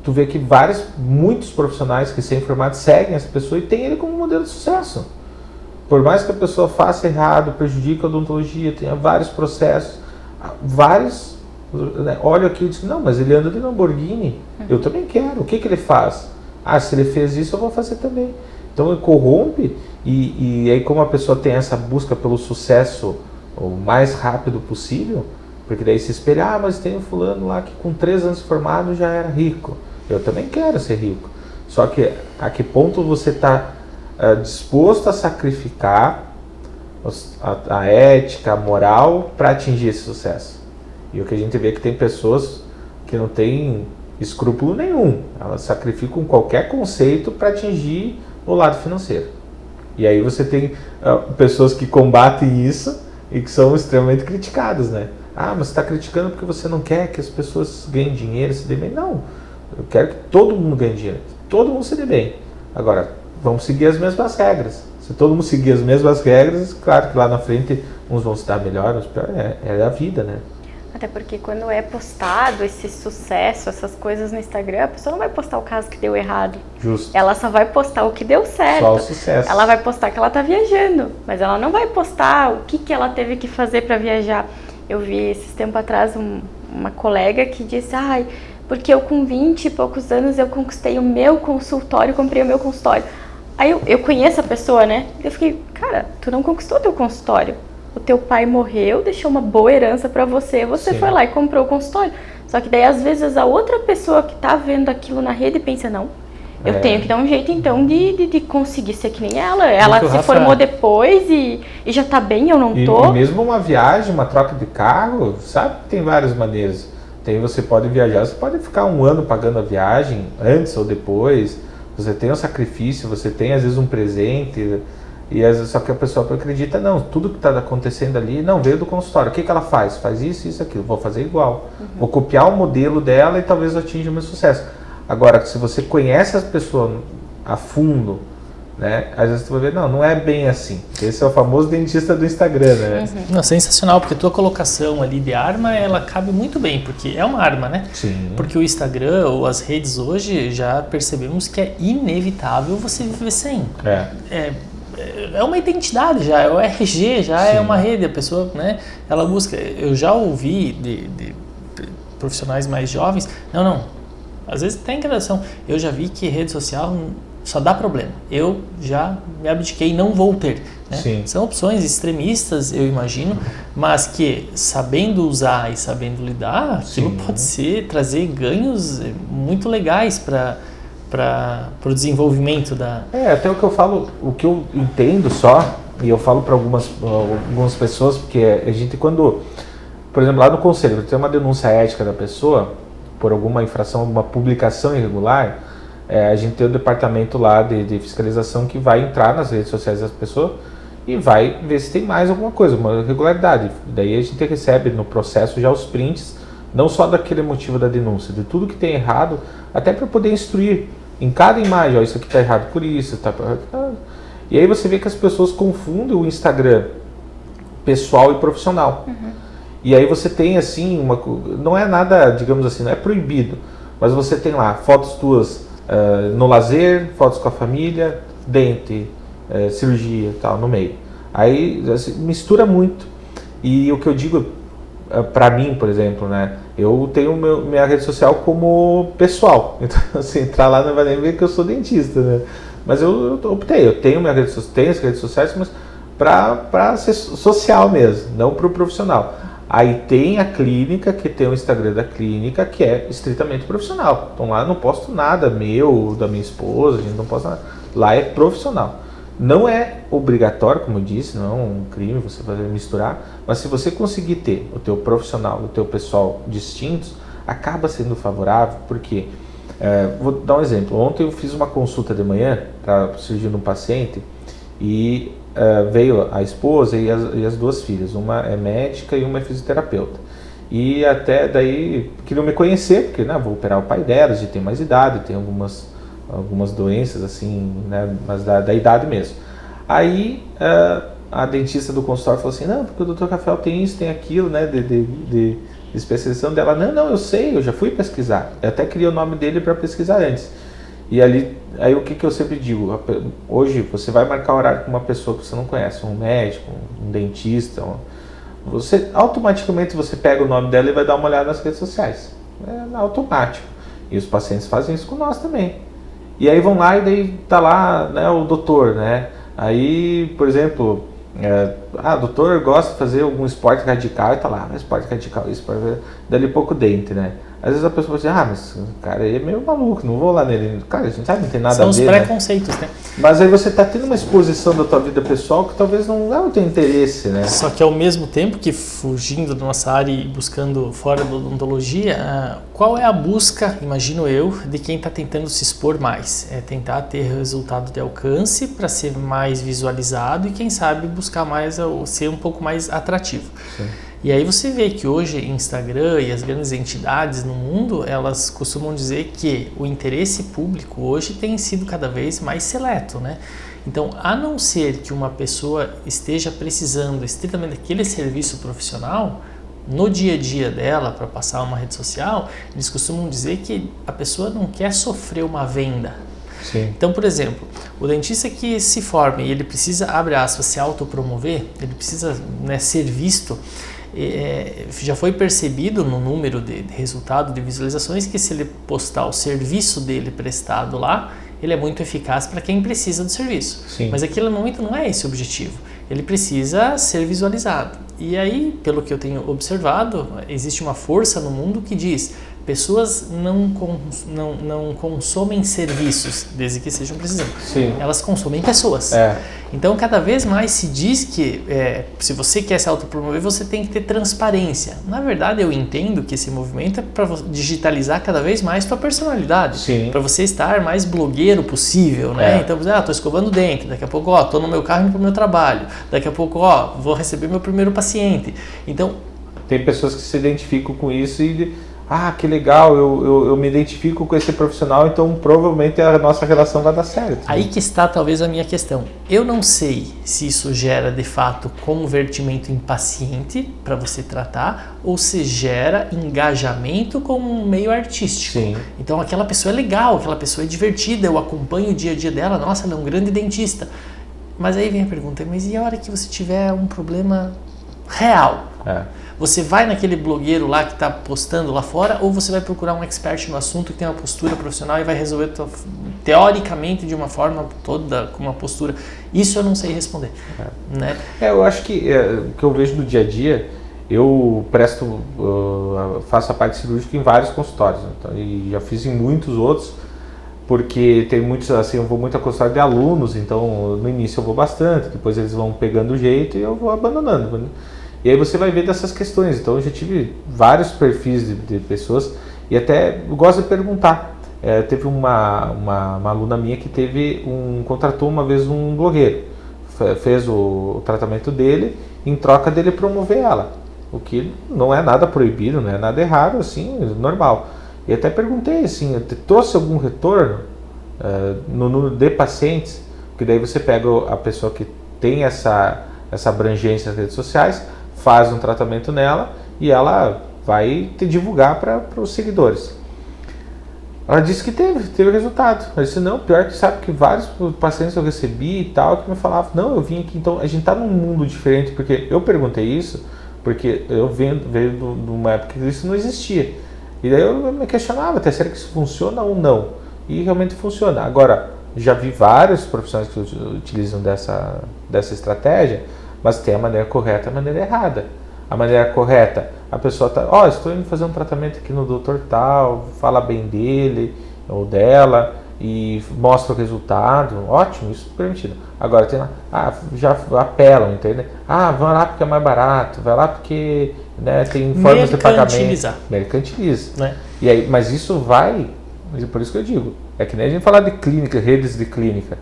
tu vê que muitos profissionais que são informados seguem essa pessoa e tem ele como modelo de sucesso. Por mais que a pessoa faça errado, prejudique a odontologia, tenha vários processos, né, olha aqui e diz, não, mas ele anda de Lamborghini, eu também quero, o que ele faz? Se ele fez isso, eu vou fazer também. Então ele corrompe, e aí como a pessoa tem essa busca pelo sucesso o mais rápido possível, porque daí se espelha, mas tem um fulano lá que com 3 anos de formado já era rico, eu também quero ser rico. Só que a que ponto você está disposto a sacrificar a ética, a moral para atingir esse sucesso? E o que a gente vê é que tem pessoas que não têm escrúpulo nenhum, elas sacrificam qualquer conceito para atingir o lado financeiro. E aí você tem pessoas que combatem isso e que são extremamente criticadas, né? Mas você está criticando porque você não quer que as pessoas ganhem dinheiro, se dê bem. Não, eu quero que todo mundo ganhe dinheiro, todo mundo se dê bem. Agora, vamos seguir as mesmas regras. Se todo mundo seguir as mesmas regras, claro que lá na frente uns vão se dar melhor, outros pior, é a vida, né? Até porque quando é postado esse sucesso, essas coisas no Instagram, a pessoa não vai postar o caso que deu errado. Justo. Ela só vai postar o que deu certo. Só o sucesso. Ela vai postar que ela tá viajando, mas ela não vai postar o que ela teve que fazer para viajar. Eu vi esses tempos atrás uma colega que disse, porque eu com 20 e poucos anos eu conquistei o meu consultório, comprei o meu consultório. Aí eu conheço a pessoa, né? Eu fiquei, cara, tu não conquistou teu consultório. O teu pai morreu, deixou uma boa herança pra você, você Sim. foi lá e comprou o consultório. Só que daí, às vezes, a outra pessoa que tá vendo aquilo na rede pensa, não, eu tenho que dar um jeito, então, de conseguir ser que nem ela. Ela se formou depois e já tá bem, eu não tô. E mesmo uma viagem, uma troca de carro, sabe que tem várias maneiras. Você pode viajar, você pode ficar 1 ano pagando a viagem, antes ou depois. Você tem um sacrifício, você tem, às vezes, um presente. E às vezes só que a pessoa acredita, não, tudo que está acontecendo ali, não, veio do consultório. O que ela faz? Faz isso, aquilo. Vou fazer igual. Vou copiar o modelo dela e talvez atinja o meu sucesso. Agora, se você conhece as pessoas a fundo, né, às vezes você vai ver, não é bem assim. Esse é o famoso dentista do Instagram, né? Não, sensacional, porque a tua colocação ali de arma, ela cabe muito bem, porque é uma arma, né? Sim. Porque o Instagram ou as redes hoje, já percebemos que é inevitável você viver sem. É uma identidade já, é o RG, já Sim. É uma rede, a pessoa, né, ela busca. Eu já ouvi de profissionais mais jovens, não, às vezes tem graduação, eu já vi que rede social só dá problema, eu já me abdiquei, não vou ter, né? Sim. São opções extremistas, eu imagino, mas que sabendo usar e sabendo lidar, aquilo Sim. pode trazer ganhos muito legais para o desenvolvimento da... Até o que eu falo, o que eu entendo só, e eu falo para algumas pessoas, porque a gente quando, por exemplo, lá no conselho, tem uma denúncia ética da pessoa, por alguma infração, alguma publicação irregular, a gente tem o departamento lá de fiscalização que vai entrar nas redes sociais das pessoas e vai ver se tem mais alguma coisa, uma irregularidade. Daí a gente recebe no processo já os prints, não só daquele motivo da denúncia, de tudo que tem errado, até para poder instruir em cada imagem, isso aqui está errado por isso, e aí você vê que as pessoas confundem o Instagram pessoal e profissional. E aí você tem assim, não é nada, digamos assim, não é proibido, mas você tem lá fotos tuas no lazer, fotos com a família, dente, cirurgia e tal, no meio. Aí assim, mistura muito. E o que eu digo para mim, por exemplo, né? Eu tenho minha rede social como pessoal. Então, assim, entrar lá não vai nem ver que eu sou dentista, né? Mas eu optei, eu tenho tenho as redes sociais, mas para ser social mesmo, não para o profissional. Aí tem a clínica, que tem o Instagram da clínica, que é estritamente profissional. Então lá eu não posto nada meu, da minha esposa, a gente não posta nada. Lá é profissional. Não é obrigatório, como eu disse, não é um crime você fazer misturar, mas se você conseguir ter o teu profissional e o teu pessoal distintos, acaba sendo favorável, porque, vou dar um exemplo, ontem eu fiz uma consulta de manhã para cirurgia de um paciente e veio a esposa e as duas filhas, uma é médica e uma é fisioterapeuta. E até daí queriam me conhecer, porque vou operar o pai delas, de ter mais idade, tem algumas doenças assim, né, mas da idade mesmo. Aí a dentista do consultório falou assim, não, porque o Dr. Rafael tem isso, tem aquilo, né, de especialização dela. Não, eu sei, eu já fui pesquisar. Eu até criei o nome dele para pesquisar antes. E aí o que eu sempre digo, hoje você vai marcar horário com uma pessoa que você não conhece, um médico, um dentista, você automaticamente você pega o nome dela e vai dar uma olhada nas redes sociais. É automático. E os pacientes fazem isso com nós também. E aí vão lá e daí tá lá, né, o doutor, né? Aí, por exemplo, o doutor gosta de fazer algum esporte radical e tá lá, esporte radical, esporte, dali pouco dente, né? Às vezes a pessoa diz, mas o cara aí é meio maluco, não vou lá nele. Cara, a gente sabe, não tem nada a ver. São os preconceitos, né? Mas aí você tá tendo uma exposição da tua vida pessoal que talvez não é o teu interesse, né? Só que ao mesmo tempo que fugindo da nossa área e buscando fora da odontologia, qual é a busca, imagino eu, de quem está tentando se expor mais? É tentar ter resultado de alcance para ser mais visualizado e quem sabe buscar mais, ser um pouco mais atrativo. Sim. E aí você vê que hoje Instagram e as grandes entidades no mundo, elas costumam dizer que o interesse público hoje tem sido cada vez mais seleto, né? Então, a não ser que uma pessoa esteja precisando estritamente daquele serviço profissional, no dia a dia dela, para passar uma rede social, eles costumam dizer que a pessoa não quer sofrer uma venda. Sim. Então, por exemplo, o dentista que se forma e ele precisa, abre aspas, se autopromover, ele precisa, né, ser visto, já foi percebido no número de resultado de visualizações que se ele postar o serviço dele prestado lá, ele é muito eficaz para quem precisa do serviço. Sim. Mas naquele momento não é esse o objetivo. Ele precisa ser visualizado. E aí, pelo que eu tenho observado, existe uma força no mundo que diz: pessoas não consomem serviços, desde que sejam precisando. Sim. Elas consomem pessoas. Então, cada vez mais se diz que se você quer se autopromover, você tem que ter transparência. Na verdade, eu entendo que esse movimento é para digitalizar cada vez mais sua personalidade. Para você estar mais blogueiro possível, né? Então, tô escovando o dente, daqui a pouco, tô no meu carro indo pro meu trabalho, daqui a pouco, vou receber meu primeiro paciente. Então, tem pessoas que se identificam com isso e que legal, eu me identifico com esse profissional, então provavelmente a nossa relação vai dar certo. Aí que está talvez a minha questão. Eu não sei se isso gera de fato convertimento em paciente para você tratar ou se gera engajamento com um meio artístico. Sim. Então aquela pessoa é legal, aquela pessoa é divertida, eu acompanho o dia a dia dela, nossa, ela é um grande dentista. Mas aí vem a pergunta, mas e a hora que você tiver um problema real? Você vai naquele blogueiro lá que está postando lá fora ou você vai procurar um expert no assunto que tem uma postura profissional e vai resolver teoricamente de uma forma toda com uma postura? Isso eu não sei responder. Né? Eu acho que o que eu vejo no dia a dia, eu faço a parte cirúrgica em vários consultórios, então, e já fiz em muitos outros, porque tem muitos, assim, eu vou muito a consultório de alunos, então no início eu vou bastante, depois eles vão pegando o jeito e eu vou abandonando. E aí você vai ver dessas questões. Então eu já tive vários perfis de pessoas e até gosto de perguntar. Teve uma aluna minha que contratou uma vez um blogueiro, fez o tratamento dele em troca dele promover ela, o que não é nada proibido, não é nada errado, assim, normal. E até perguntei assim, trouxe algum retorno no número de pacientes, porque daí você pega a pessoa que tem essa abrangência nas redes sociais, faz um tratamento nela e ela vai te divulgar para os seguidores. Ela disse que teve resultado. Ela disse, não, pior que sabe que vários pacientes eu recebi e tal, que me falavam, não, eu vim aqui, então a gente está num mundo diferente, porque eu perguntei isso, porque eu veio de uma época que isso não existia. E daí eu me questionava até, será que isso funciona ou não? E realmente funciona. Agora, já vi vários profissionais que utilizam dessa estratégia, mas tem a maneira correta e a maneira errada. a maneira correta? A pessoa está, estou indo fazer um tratamento aqui no doutor tal, fala bem dele ou dela e mostra o resultado, ótimo, isso é permitido. Agora tem lá, já apelam, entende? Vai lá porque é mais barato, vai lá porque, né, tem formas de pagamento. Mercantiliza. Né? E aí, mas isso vai, por isso que eu digo, é que nem a gente falar de clínica, redes de clínica,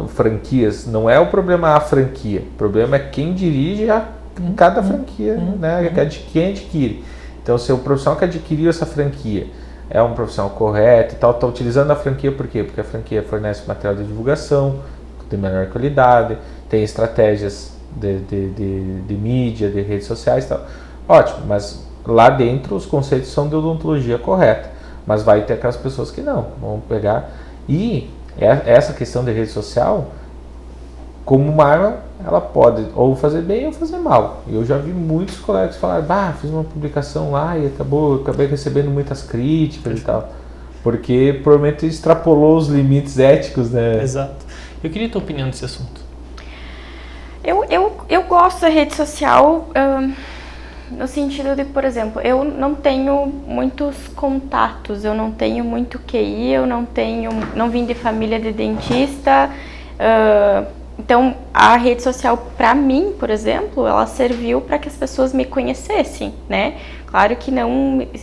franquias, não é o problema a franquia, o problema é quem dirige cada franquia, né, quem adquire. Então, se o profissional que adquiriu essa franquia é um profissional correto e tal, está utilizando a franquia por quê? Porque a franquia fornece material de divulgação de menor qualidade, tem estratégias de mídia, de redes sociais e tal. Ótimo, mas lá dentro os conceitos são de odontologia correta, mas vai ter aquelas pessoas que não, vão pegar. E essa questão de rede social, como uma arma, ela pode ou fazer bem ou fazer mal. Eu já vi muitos colegas falar, fiz uma publicação lá e acabei recebendo muitas críticas e tal, porque provavelmente extrapolou os limites éticos, né? Exato. Eu queria a tua opinião nesse assunto. Eu gosto da rede social no sentido de, por exemplo, eu não tenho muitos contatos, eu não tenho muito QI, eu não vim de família de dentista, então a rede social para mim, por exemplo, ela serviu para que as pessoas me conhecessem, né? Claro que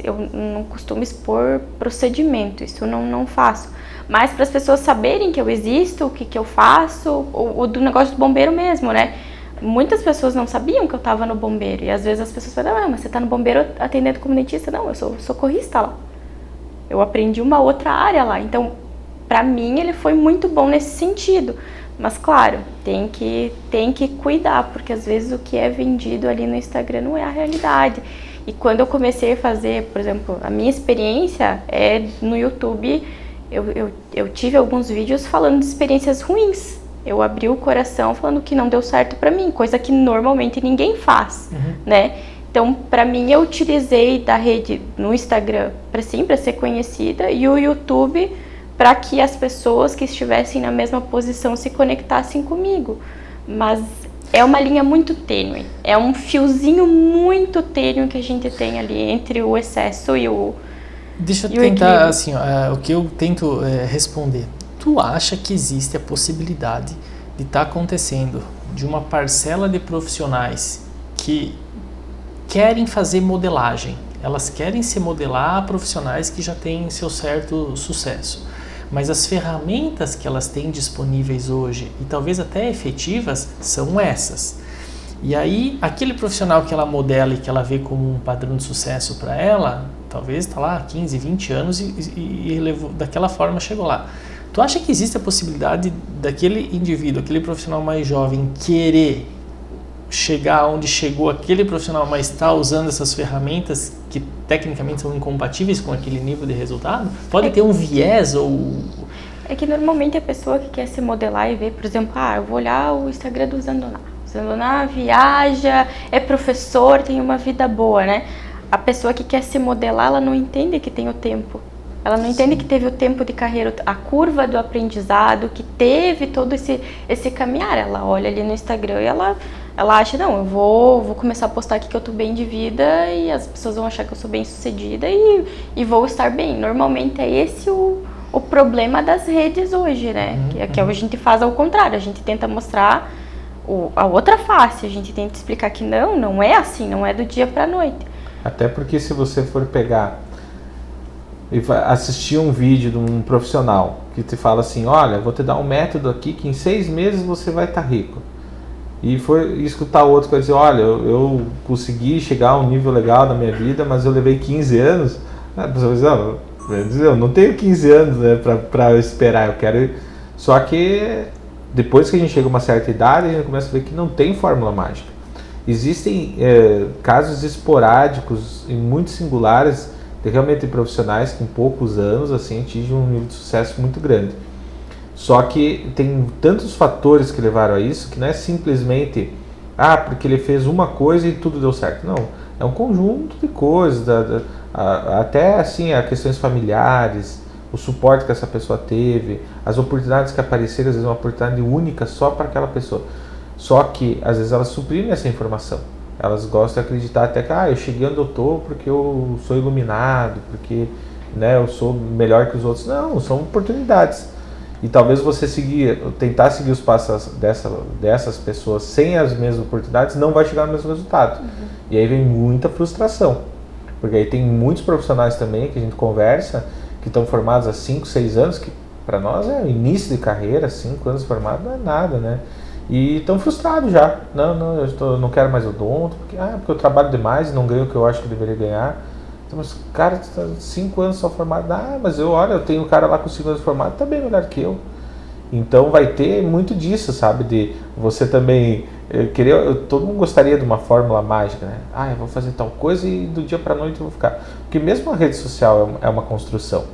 eu não costumo expor procedimento, isso não faço. Mas para as pessoas saberem que eu existo, o que eu faço, o do negócio do bombeiro mesmo, né? Muitas pessoas não sabiam que eu estava no bombeiro. E às vezes as pessoas falam, mas você está no bombeiro atendendo como dentista? Não, eu sou socorrista lá. Eu aprendi uma outra área lá. Então, para mim, ele foi muito bom nesse sentido. Mas, claro, tem que cuidar, porque às vezes o que é vendido ali no Instagram não é a realidade. E quando eu comecei a fazer, por exemplo, a minha experiência é no YouTube, eu tive alguns vídeos falando de experiências ruins. Eu abri o coração falando que não deu certo pra mim, coisa que normalmente ninguém faz, né? Então, pra mim, eu utilizei da rede no Instagram pra ser conhecida e o YouTube para que as pessoas que estivessem na mesma posição se conectassem comigo. Mas é uma linha muito tênue, é um fiozinho muito tênue que a gente tem ali entre o excesso e o Deixa eu tentar, assim, o que eu tento responder. Tu acha que existe a possibilidade de estar acontecendo de uma parcela de profissionais que querem fazer modelagem, elas querem se modelar a profissionais que já têm seu certo sucesso, mas as ferramentas que elas têm disponíveis hoje e talvez até efetivas são essas. E aí, aquele profissional que ela modela e que ela vê como um padrão de sucesso para ela, talvez está lá há 15, 20 anos e levou, daquela forma chegou lá. Tu acha que existe a possibilidade daquele indivíduo, aquele profissional mais jovem, querer chegar onde chegou aquele profissional, mas está usando essas ferramentas que tecnicamente são incompatíveis com aquele nível de resultado? Pode ter um viés ou... É que normalmente a pessoa que quer se modelar e ver, por exemplo, eu vou olhar o Instagram do Zandoná. O Zandoná viaja, é professor, tem uma vida boa, né? A pessoa que quer se modelar, ela não entende que tem o tempo. Ela não entende que teve o tempo de carreira, a curva do aprendizado, que teve todo esse caminhar. Ela olha ali no Instagram e ela acha, não, eu vou começar a postar aqui que eu tô bem de vida e as pessoas vão achar que eu sou bem sucedida e vou estar bem. Normalmente é esse o problema das redes hoje, né? Que a gente faz ao contrário, a gente tenta mostrar a outra face, a gente tenta explicar que não é assim, não é do dia pra noite. Até porque se você for pegar e assistir um vídeo de um profissional que te fala assim, olha, vou te dar um método aqui que em 6 meses você vai estar rico. E for escutar outro que vai dizer, olha, eu consegui chegar a um nível legal na minha vida, mas eu levei 15 anos. A pessoa vai dizer, eu não tenho 15 anos, né, para esperar, eu quero... Só que depois que a gente chega a uma certa idade, a gente começa a ver que não tem fórmula mágica. Existem casos esporádicos e muito singulares de realmente profissionais que em poucos anos assim, atingem um nível de sucesso muito grande. Só que tem tantos fatores que levaram a isso que não é simplesmente porque ele fez uma coisa e tudo deu certo. Não, é um conjunto de coisas, até assim, as questões familiares, o suporte que essa pessoa teve, as oportunidades que apareceram, às vezes uma oportunidade única só para aquela pessoa. Só que às vezes elas suprimem essa informação. Elas gostam de acreditar até que eu cheguei onde eu tô porque eu sou iluminado, porque, né, eu sou melhor que os outros. Não, são oportunidades. E talvez você tentar seguir os passos dessas pessoas sem as mesmas oportunidades, não vai chegar no mesmo resultado. E aí vem muita frustração. Porque aí tem muitos profissionais também que a gente conversa, que estão formados há 5, 6 anos, que para nós é início de carreira, 5 anos formado não é nada, né? E estão frustrados já. Eu não quero mais odonto, porque eu trabalho demais e não ganho o que eu acho que deveria ganhar. Então, mas cara, tu tá 5 anos só formado. Mas eu tenho um cara lá com 5 anos formado, tá bem melhor que eu. Então vai ter muito disso, sabe? De você também todo mundo gostaria de uma fórmula mágica, né? Eu vou fazer tal coisa e do dia para noite eu vou ficar. Porque mesmo a rede social é uma construção.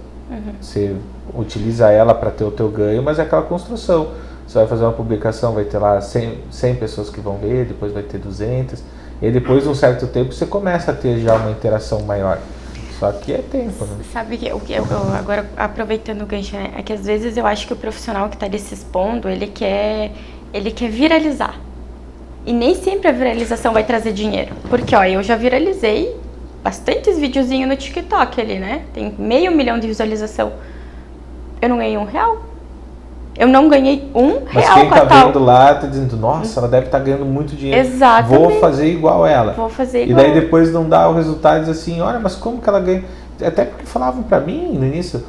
Você utiliza ela para ter o teu ganho, mas é aquela construção. Você vai fazer uma publicação, vai ter lá 100 pessoas que vão ler, depois vai ter 200. E depois de um certo tempo você começa a ter já uma interação maior. Só que é tempo, né? Sabe que eu agora aproveitando o gancho, né? É que às vezes eu acho que o profissional que está ali se expondo, ele quer viralizar. E nem sempre a viralização vai trazer dinheiro. Porque, eu já viralizei bastantes videozinhos no TikTok ali, né? Tem 500 mil de visualização. Eu não ganhei R$1. Eu não ganhei R$1 Mas quem tá vendo lá tá dizendo, nossa, ela deve estar ganhando muito dinheiro. Exatamente. Vou fazer igual ela. Vou fazer igual. E daí depois não dá o resultado e diz assim, olha, mas como que ela ganha? Até porque falavam pra mim no início,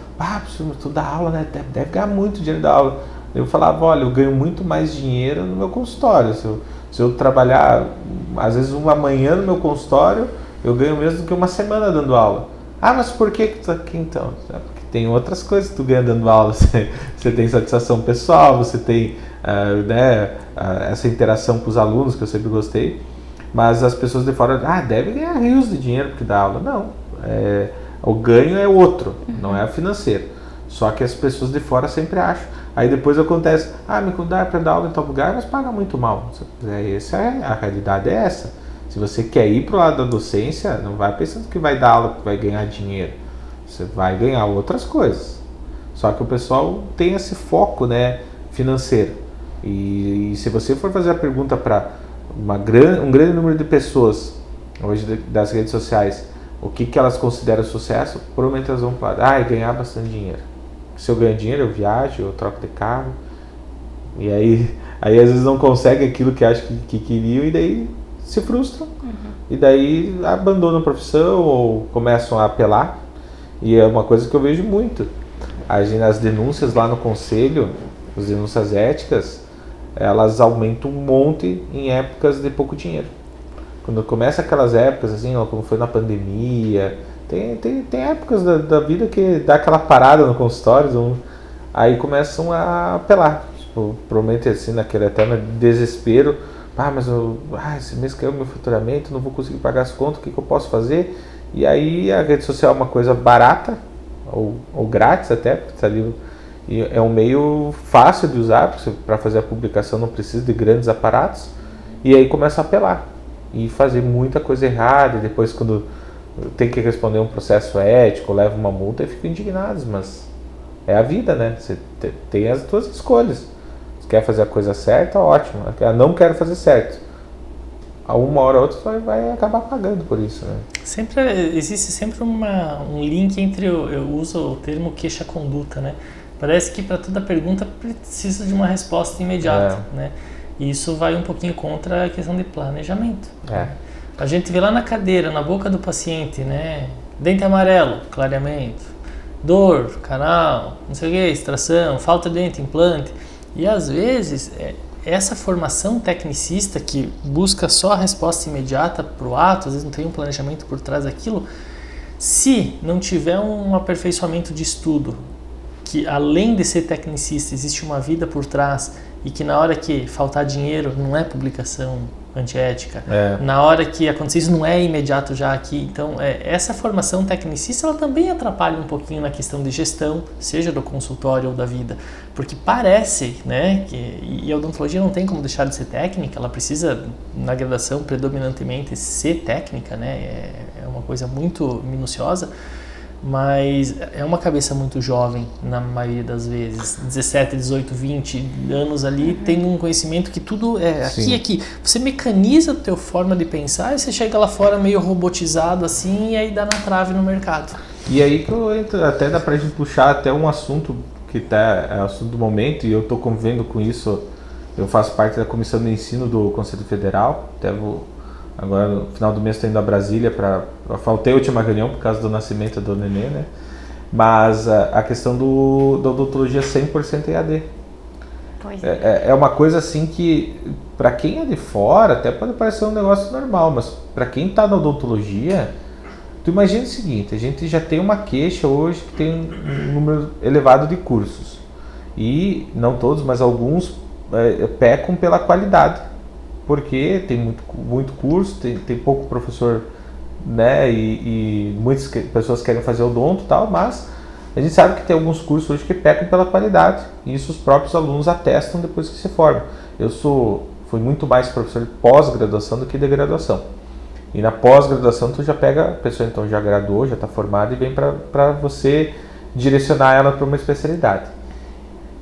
tu dá aula, né? Deve ganhar muito dinheiro da aula. Eu falava, olha, eu ganho muito mais dinheiro no meu consultório. Se eu trabalhar, às vezes uma manhã no meu consultório, eu ganho mesmo do que uma semana dando aula. Mas por que tu tá aqui então? Porque tem outras coisas que tu ganha dando aula. Você tem satisfação pessoal, você tem essa interação com os alunos, que eu sempre gostei. Mas as pessoas de fora, deve ganhar rios de dinheiro porque dá aula. Não, o ganho é outro, não é financeiro. Só que as pessoas de fora sempre acham. Aí depois acontece, me convidar para dar aula em tal lugar, mas paga muito mal. A realidade é essa. Se você quer ir para o lado da docência, não vai pensando que vai dar aula, que vai ganhar dinheiro. Você vai ganhar outras coisas. Só que o pessoal tem esse foco, né, financeiro. E se você for fazer a pergunta para um grande número de pessoas hoje das redes sociais, o que elas consideram sucesso, provavelmente elas vão falar, ganhar bastante dinheiro. Se eu ganho dinheiro, eu viajo, eu troco de carro. E aí às vezes não consegue aquilo que acham que queriam e daí se frustram. E daí abandonam a profissão ou começam a apelar. E é uma coisa que eu vejo muito. As denúncias lá no conselho, as denúncias éticas, elas aumentam um monte em épocas de pouco dinheiro. Quando começa aquelas épocas, assim, como foi na pandemia, tem épocas da vida que dá aquela parada no consultório, aí começam a apelar. Provavelmente assim, naquele eterno desespero, mas esse mês caiu meu faturamento, não vou conseguir pagar as contas, o que eu posso fazer? E aí a rede social é uma coisa barata, ou grátis até, porque tá ali, e é um meio fácil de usar, porque para fazer a publicação não precisa de grandes aparatos, e aí começa a apelar, e fazer muita coisa errada, e depois quando tem que responder um processo ético, leva uma multa, e ficam indignados, mas é a vida, né? Você tem as suas escolhas. Você quer fazer a coisa certa, ótimo. Eu não quero fazer certo. A uma hora ou outra vai acabar pagando por isso, né? Existe sempre um link entre, eu uso o termo queixa-conduta, né? Parece que para toda pergunta precisa de uma resposta imediata, né? E isso vai um pouquinho contra a questão de planejamento. A gente vê lá na cadeira, na boca do paciente, né? Dente amarelo, clareamento. Dor, canal, não sei o que, extração, falta de dente, implante. E às vezes, essa formação tecnicista que busca só a resposta imediata para o ato, às vezes não tem um planejamento por trás daquilo, se não tiver um aperfeiçoamento de estudo, que além de ser tecnicista existe uma vida por trás e que na hora que faltar dinheiro não é publicação antiética, na hora que acontecer isso não é imediato já aqui. Então essa formação tecnicista ela também atrapalha um pouquinho na questão de gestão, seja do consultório ou da vida, porque parece, né, e a odontologia não tem como deixar de ser técnica, ela precisa na graduação predominantemente ser técnica, né, é uma coisa muito minuciosa, mas é uma cabeça muito jovem na maioria das vezes, 17, 18, 20 anos ali, tem um conhecimento que tudo é aqui. Você mecaniza a tua forma de pensar e você chega lá fora meio robotizado assim, e aí dá na trave no mercado. E aí que eu entro, até dá pra gente puxar até um assunto que é o assunto do momento, e eu estou convivendo com isso. Eu faço parte da comissão de ensino do Conselho Federal, até vou, agora no final do mês estou indo a Brasília faltei a última reunião por causa do nascimento do nenê, né? Mas a questão da odontologia 100% EAD. Pois é uma coisa assim que, para quem é de fora, até pode parecer um negócio normal, mas para quem está na odontologia, tu imagina o seguinte: a gente já tem uma queixa hoje que tem um número elevado de cursos, e não todos, mas alguns pecam pela qualidade, porque tem muito curso, tem pouco professor, né, e muitas pessoas querem fazer odonto e tal, mas a gente sabe que tem alguns cursos hoje que pecam pela qualidade, e isso os próprios alunos atestam depois que se formam. Fui muito mais professor de pós-graduação do que de graduação. E na pós-graduação tu já pega a pessoa, então já graduou, já está formada, e vem para você direcionar ela para uma especialidade.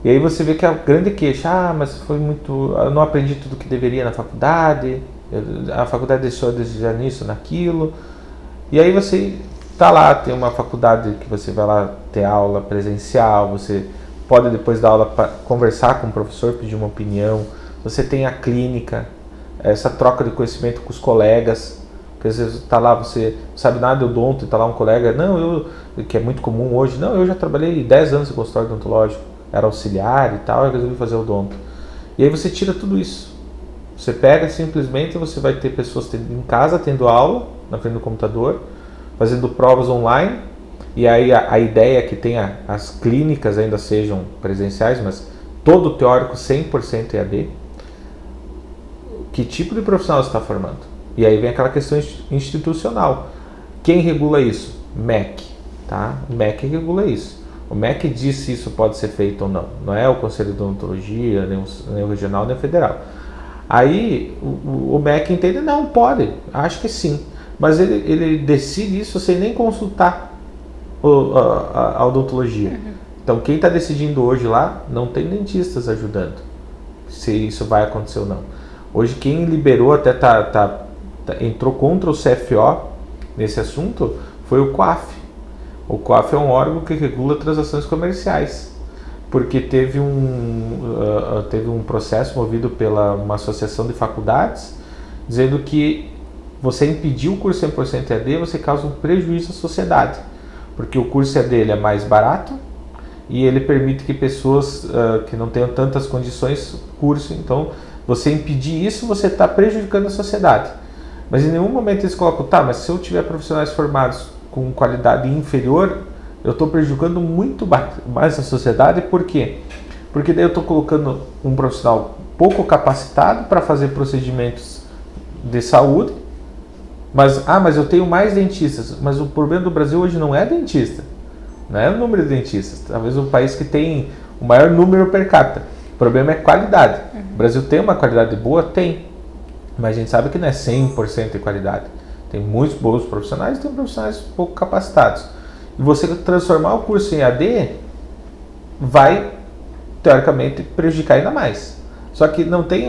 E aí você vê que a grande queixa, mas eu não aprendi tudo que deveria na faculdade, a faculdade deixou a desejar nisso, naquilo. E aí você tá lá, tem uma faculdade que você vai lá ter aula presencial, você pode depois da aula conversar com o professor, pedir uma opinião, você tem a clínica, essa troca de conhecimento com os colegas. Porque às vezes tá lá, você não sabe nada de odonto, e tá lá um colega, que é muito comum hoje, eu já trabalhei 10 anos em consultório odontológico, era auxiliar e tal, eu resolvi fazer odonto. E aí você tira tudo isso. Você pega simplesmente, você vai ter pessoas em casa tendo aula, na frente do computador, fazendo provas online, e aí a ideia é que as clínicas ainda sejam presenciais, mas todo o teórico 100% EAD. Que tipo de profissional você está formando? E aí vem aquela questão institucional. Quem regula isso? MEC. Tá? O MEC regula isso. O MEC diz se isso pode ser feito ou não. Não é o Conselho de Odontologia, nem o regional, nem o federal. Aí o MEC entende, não, pode. Acho que sim. Mas ele decide isso sem nem consultar a odontologia. Então quem está decidindo hoje lá, não tem dentistas ajudando. Se isso vai acontecer ou não. Hoje quem liberou, até entrou contra o CFO nesse assunto, foi o COAF. O COAF é um órgão que regula transações comerciais, porque teve um processo movido pela uma associação de faculdades, dizendo que você impedir o curso 100% EAD, você causa um prejuízo à sociedade, porque o curso EAD ele é mais barato e ele permite que pessoas que não tenham tantas condições cursem. Então, você impedir isso, você está prejudicando a sociedade. Mas em nenhum momento eles colocam, mas se eu tiver profissionais formados com qualidade inferior, eu estou prejudicando muito mais a sociedade. Por quê? Porque daí eu estou colocando um profissional pouco capacitado para fazer procedimentos de saúde, mas eu tenho mais dentistas. Mas o problema do Brasil hoje não é dentista, não é o número de dentistas. Talvez o país que tem o maior número per capita. O problema é qualidade. O Brasil tem uma qualidade boa? Tem. Mas a gente sabe que não é 100% de qualidade. Tem muitos bons profissionais e tem profissionais pouco capacitados. E você transformar o curso em AD vai, teoricamente, prejudicar ainda mais. Só que não tem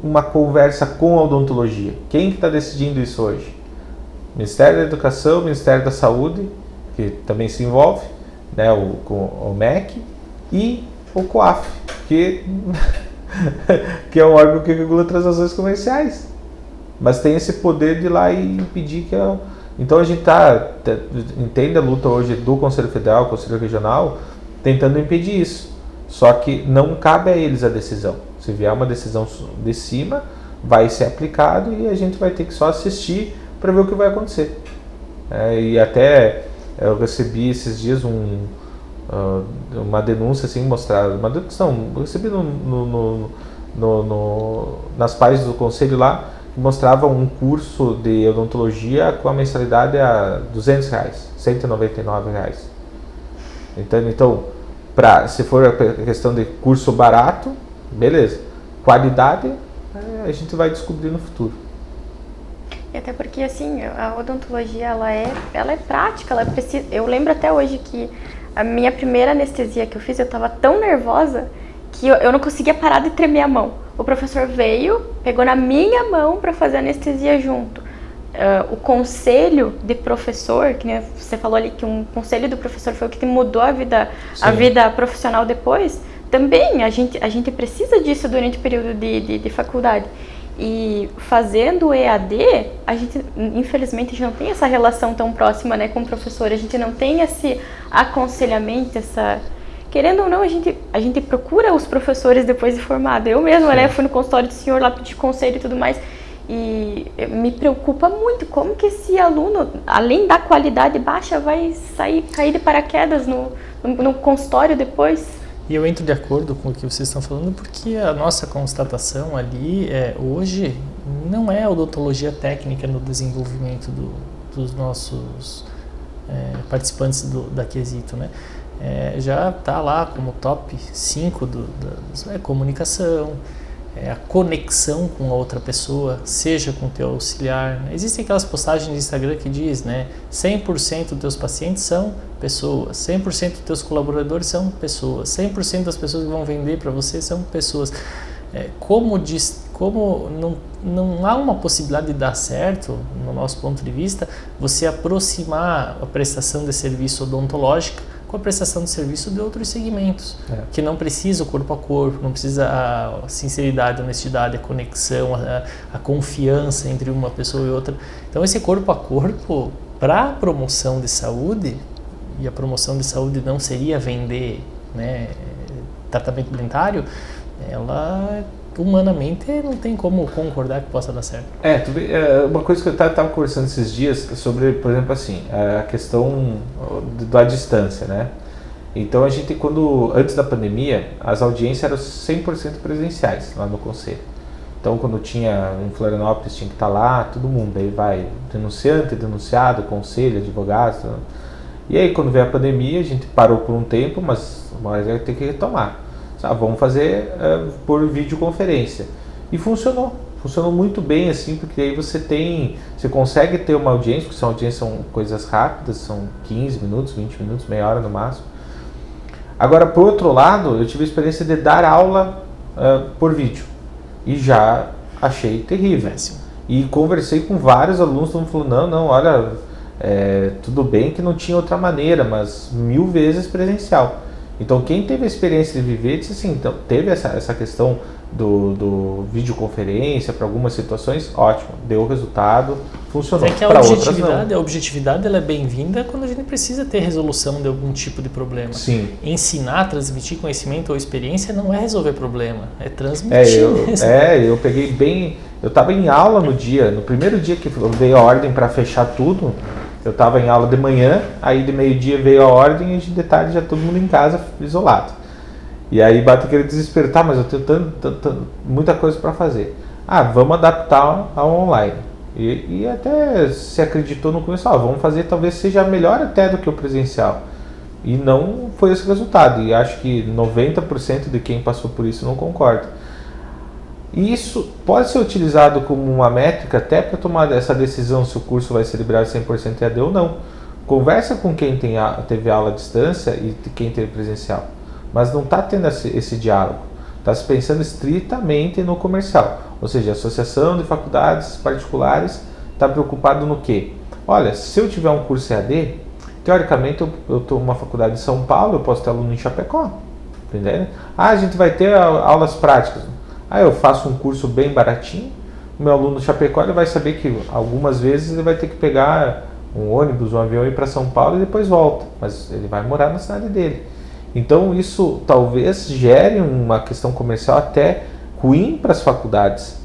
uma conversa com a odontologia. Quem está decidindo isso hoje? Ministério da Educação, Ministério da Saúde, que também se envolve, né, com o MEC, e o COAF, que é um órgão que regula transações comerciais. Mas tem esse poder de ir lá e impedir que... Então a gente entende a luta hoje do Conselho Federal, Conselho Regional, tentando impedir isso. Só que não cabe a eles a decisão. Se vier uma decisão de cima, vai ser aplicado e a gente vai ter que só assistir para ver o que vai acontecer. E até eu recebi esses dias uma denúncia assim mostrada, eu recebi nas páginas do conselho lá, que mostrava um curso de odontologia com a mensalidade a R$200, R$199. Então se for a questão de curso barato, beleza. Qualidade, a gente vai descobrir no futuro. E até porque, assim, a odontologia, ela é prática, ela precisa... Eu lembro até hoje que a minha primeira anestesia que eu fiz, eu estava tão nervosa que eu não conseguia parar de tremer a mão. O professor veio, pegou na minha mão para fazer anestesia junto. O conselho de professor, que nem você falou ali que um conselho do professor foi o que mudou a vida profissional depois, também a gente precisa disso durante o período de faculdade. E fazendo EAD, a gente, infelizmente, a gente não tem essa relação tão próxima, né, com o professor, a gente não tem esse aconselhamento, Querendo ou não, a gente procura os professores depois de formado. Eu mesma, né, fui no consultório do senhor lá pedir conselho e tudo mais. E me preocupa muito como que esse aluno, além da qualidade baixa, vai cair de paraquedas no consultório depois. E eu entro de acordo com o que vocês estão falando, porque a nossa constatação ali hoje não é a odontologia técnica no desenvolvimento dos nossos participantes da quesito, né? Já está lá como top 5 comunicação, a conexão com a outra pessoa, seja com o teu auxiliar. Existem aquelas postagens no Instagram que diz, né, 100% dos teus pacientes são pessoas, 100% dos teus colaboradores são pessoas, 100% das pessoas que vão vender para você são pessoas. Como não há uma possibilidade de dar certo, no nosso ponto de vista, você aproximar a prestação de serviço odontológica com a prestação de serviço de outros segmentos, que não precisa o corpo a corpo, não precisa a sinceridade, a honestidade, a conexão, a confiança entre uma pessoa e outra. Então esse corpo a corpo, para a promoção de saúde, e a promoção de saúde não seria vender, né, tratamento dentário, ela humanamente não tem como concordar que possa dar certo. Uma coisa que eu estava conversando esses dias sobre, por exemplo, assim, a questão da distância, né? Então a gente, antes da pandemia, as audiências eram 100% presenciais lá no conselho. Então quando tinha em Florianópolis tinha que estar lá, todo mundo, aí vai denunciante, denunciado, conselho, advogado. E aí quando veio a pandemia a gente parou por um tempo, mas uma hora vai ter que retomar. Vamos fazer por videoconferência. E funcionou muito bem, assim, porque aí você consegue ter uma audiência, porque audiências são coisas rápidas, são 15 minutos, 20 minutos, meia hora no máximo. Agora, por outro lado, eu tive a experiência de dar aula por vídeo e já achei terrível. Péssimo. E conversei com vários alunos, todo mundo falou, não, olha, tudo bem que não tinha outra maneira, mas 1000 vezes presencial. Então quem teve a experiência de viver disse assim, então teve essa questão do videoconferência para algumas situações, ótimo, deu resultado, funcionou. Para outras não. A objetividade ela é bem-vinda quando a gente precisa ter resolução de algum tipo de problema. Sim. Ensinar, transmitir conhecimento ou experiência não é resolver problema, é transmitir. Eu peguei bem, eu estava em aula no primeiro dia que veio a ordem para fechar tudo. Eu estava em aula de manhã, aí de meio-dia veio a ordem e de tarde já todo mundo em casa, isolado. E aí bate aquele desespero, mas eu tenho muita coisa para fazer. Vamos adaptar ao online. E até se acreditou no começo, vamos fazer, talvez seja melhor até do que o presencial. E não foi esse resultado, e acho que 90% de quem passou por isso não concorda. E isso pode ser utilizado como uma métrica até para tomar essa decisão se o curso vai ser liberado 100% EAD ou não. Conversa com quem teve aula à distância e quem teve presencial, mas não está tendo esse diálogo. Está se pensando estritamente no comercial, ou seja, a Associação de Faculdades Particulares está preocupado no quê? Olha, se eu tiver um curso EAD, teoricamente eu estou numa faculdade em São Paulo, eu posso ter aluno em Chapecó, entendeu? A gente vai ter aulas práticas. Eu faço um curso bem baratinho, o meu aluno de Chapecó ele vai saber que algumas vezes ele vai ter que pegar um ônibus, um avião e ir para São Paulo e depois volta, mas ele vai morar na cidade dele. Então isso talvez gere uma questão comercial até ruim para as faculdades,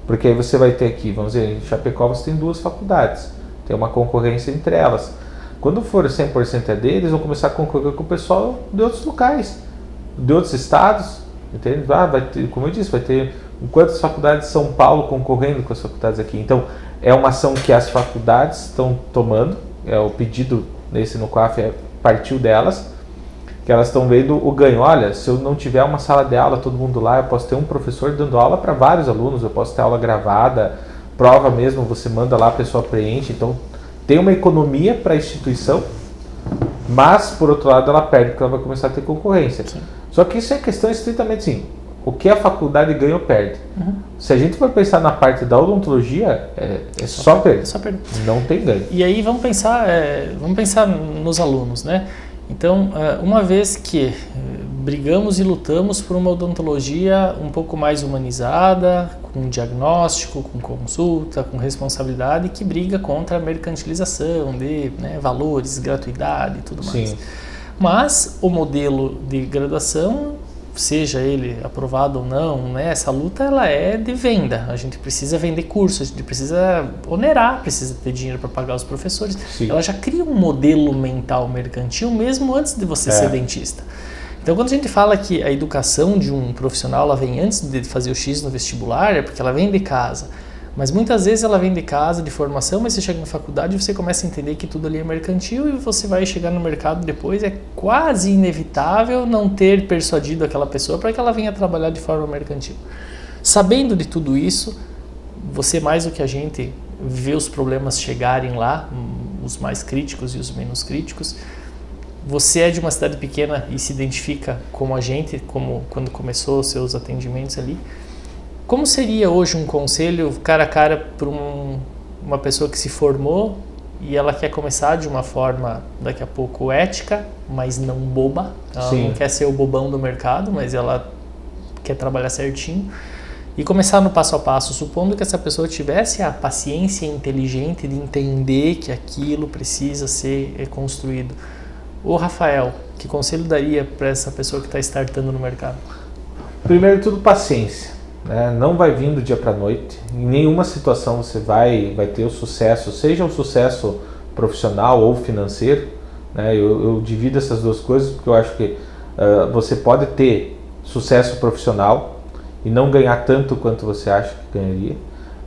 porque aí você vai ter aqui, vamos dizer, em Chapecó você tem 2 faculdades, tem uma concorrência entre elas. Quando for 100% EAD, eles vão começar a concorrer com o pessoal de outros locais, de outros estados. Entende? Vai ter, como eu disse, vai ter quantas faculdades de São Paulo concorrendo com as faculdades aqui. Então, é uma ação que as faculdades estão tomando, o pedido nesse no COAF partiu delas, que elas estão vendo o ganho. Olha, se eu não tiver uma sala de aula, todo mundo lá, eu posso ter um professor dando aula para vários alunos, eu posso ter aula gravada, prova mesmo, você manda lá, a pessoa preenche, então tem uma economia para a instituição, mas por outro lado ela perde, porque ela vai começar a ter concorrência. Sim. Só que isso é questão estritamente assim, o que a faculdade ganha ou perde. Se a gente for pensar na parte da odontologia, é só perder. Não tem ganho. E aí vamos pensar nos alunos, né? Então, uma vez que brigamos e lutamos por uma odontologia um pouco mais humanizada, com diagnóstico, com consulta, com responsabilidade, que briga contra a mercantilização de valores, gratuidade e tudo mais. Sim. Mas o modelo de graduação, seja ele aprovado ou não, essa luta ela é de venda. A gente precisa vender cursos, a gente precisa onerar, precisa ter dinheiro para pagar os professores. Sim. Ela já cria um modelo mental mercantil mesmo antes de você ser dentista. Então, quando a gente fala que a educação de um profissional ela vem antes de fazer o X no vestibular, é porque ela vem de casa. Mas muitas vezes ela vem de casa, de formação, mas você chega na faculdade e você começa a entender que tudo ali é mercantil e você vai chegar no mercado depois. É quase inevitável não ter persuadido aquela pessoa para que ela venha trabalhar de forma mercantil. Sabendo de tudo isso, você mais do que a gente vê os problemas chegarem lá, os mais críticos e os menos críticos. Você é de uma cidade pequena e se identifica como a gente, como quando começou os seus atendimentos ali. Como seria hoje um conselho cara a cara para uma pessoa que se formou e ela quer começar de uma forma daqui a pouco ética, mas não boba? Ela Sim. não quer ser o bobão do mercado, mas ela quer trabalhar certinho. E começar no passo a passo, supondo que essa pessoa tivesse a paciência inteligente de entender que aquilo precisa ser construído. Ô Rafael, que conselho daria para essa pessoa que está startando no mercado? Primeiro de tudo, paciência. Não vai vir do dia para a noite. Em nenhuma situação você vai ter o sucesso, seja um sucesso profissional ou financeiro. Eu divido essas duas coisas porque eu acho que você pode ter sucesso profissional e não ganhar tanto quanto você acha que ganharia,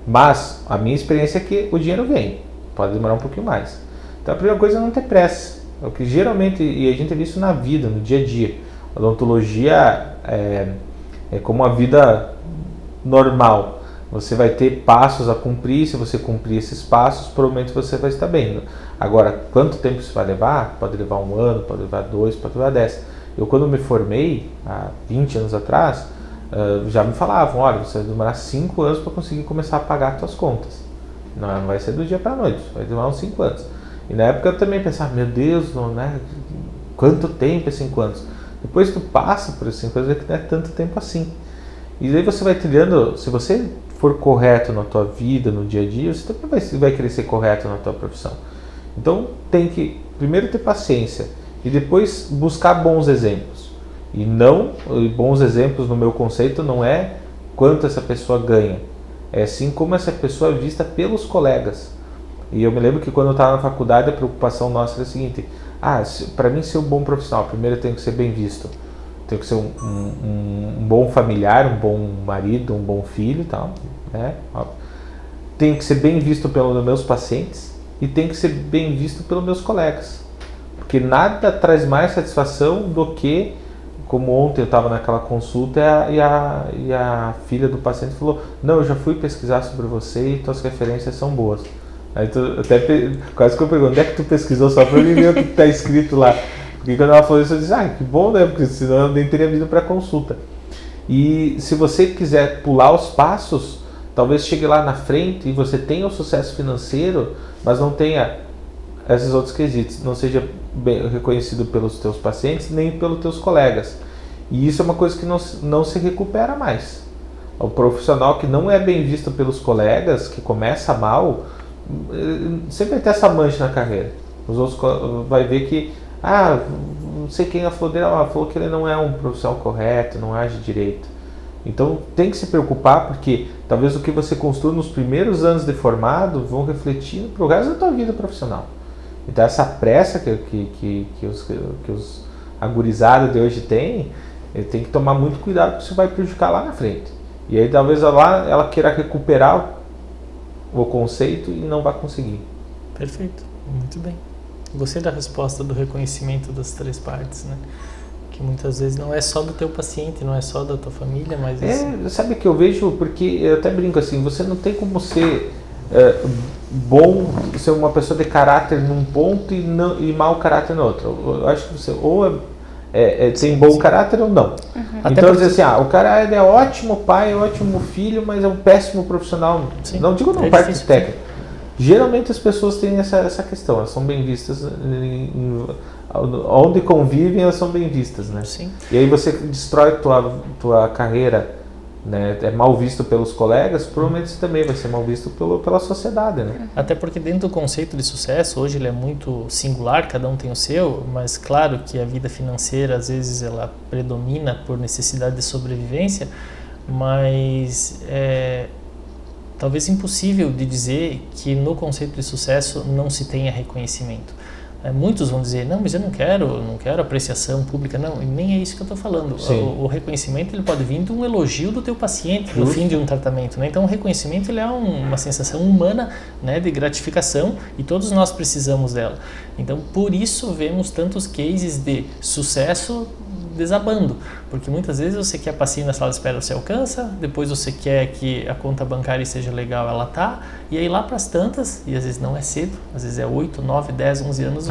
mas a minha experiência é que o dinheiro vem, pode demorar um pouquinho mais. Então a primeira coisa é não ter pressa. É o que geralmente, e a gente vê isso na vida, no dia a dia. A odontologia é como a vida normal. Você vai ter passos a cumprir, se você cumprir esses passos, provavelmente você vai estar bem. Agora, quanto tempo isso vai levar? Pode levar 1 ano, pode levar 2, pode levar 10. Eu quando me formei, há 20 anos atrás, já me falavam, olha, você vai demorar 5 anos para conseguir começar a pagar as suas contas. Não vai ser do dia para a noite, vai demorar uns 5 anos. E na época eu também pensava, meu Deus, quanto tempo é 5 anos? Depois tu passa por esses 5 anos, vê que não é tanto tempo assim. E daí você vai trilhando, se você for correto na tua vida, no dia a dia, você também vai querer ser correto na tua profissão. Então tem que primeiro ter paciência e depois buscar bons exemplos. E bons exemplos no meu conceito não é quanto essa pessoa ganha, é sim como essa pessoa é vista pelos colegas. E eu me lembro que quando eu estava na faculdade a preocupação nossa era a seguinte, para mim ser um bom profissional, primeiro eu tenho que ser bem visto. Tenho que ser um bom familiar, um bom marido, um bom filho e tal. Tenho que ser bem visto pelos meus pacientes e tenho que ser bem visto pelos meus colegas. Porque nada traz mais satisfação do que, como ontem eu estava naquela consulta e a filha do paciente falou, não, eu já fui pesquisar sobre você e tuas referências são boas. Aí até quase que eu pergunto, onde é que tu pesquisou só para mim ver o que está escrito lá? Porque quando ela falou isso, eu disse, que bom, né? Porque senão eu nem teria vindo para consulta. E se você quiser pular os passos, talvez chegue lá na frente e você tenha o sucesso financeiro, mas não tenha esses outros quesitos, não seja bem reconhecido pelos teus pacientes, nem pelos teus colegas. E isso é uma coisa que não se recupera mais. O profissional que não é bem visto pelos colegas, que começa mal, sempre vai ter essa mancha na carreira. Os outros vai ver que não sei quem falou dele, ela falou que ele não é um profissional correto, não age direito. Então tem que se preocupar, porque talvez o que você construa nos primeiros anos de formado vão refletir pro resto da tua vida profissional. Então essa pressa que os agurizados de hoje têm, ele tem que tomar muito cuidado, porque isso vai prejudicar lá na frente. E aí talvez ela queira recuperar o conceito e não vai conseguir. Perfeito, muito bem. Gostei da resposta do reconhecimento das 3 partes, né? Que muitas vezes não é só do teu paciente, não é só da tua família, mas... Sabe que eu vejo, porque eu até brinco assim, você não tem como ser bom ser uma pessoa de caráter num ponto e mau caráter no outro. Eu acho que você ou tem bom caráter ou não. Então dizer assim, o cara é ótimo pai, é ótimo filho, mas é um péssimo profissional. Sim. Não digo na parte técnica. Geralmente as pessoas têm essa questão, elas são bem vistas, onde convivem elas são bem vistas, né? Sim. E aí você destrói tua carreira, né? É mal visto pelos colegas, provavelmente você também vai ser mal visto pela sociedade, né? Até porque dentro do conceito de sucesso, hoje ele é muito singular, cada um tem o seu, mas claro que a vida financeira às vezes ela predomina por necessidade de sobrevivência, mas talvez impossível de dizer que no conceito de sucesso não se tenha reconhecimento. Muitos vão dizer, não, mas eu não quero apreciação pública. Não, e nem é isso que eu estou falando. O reconhecimento ele pode vir de um elogio do teu paciente no fim de um tratamento, né? Então o reconhecimento ele é uma sensação humana, né, de gratificação, e todos nós precisamos dela. Então por isso vemos tantos cases de sucesso desabando, porque muitas vezes você quer passeio na sala de espera, você alcança, depois você quer que a conta bancária seja legal, ela tá, e aí lá para as tantas, e às vezes não é cedo, às vezes é 8, 9, 10, 11 anos,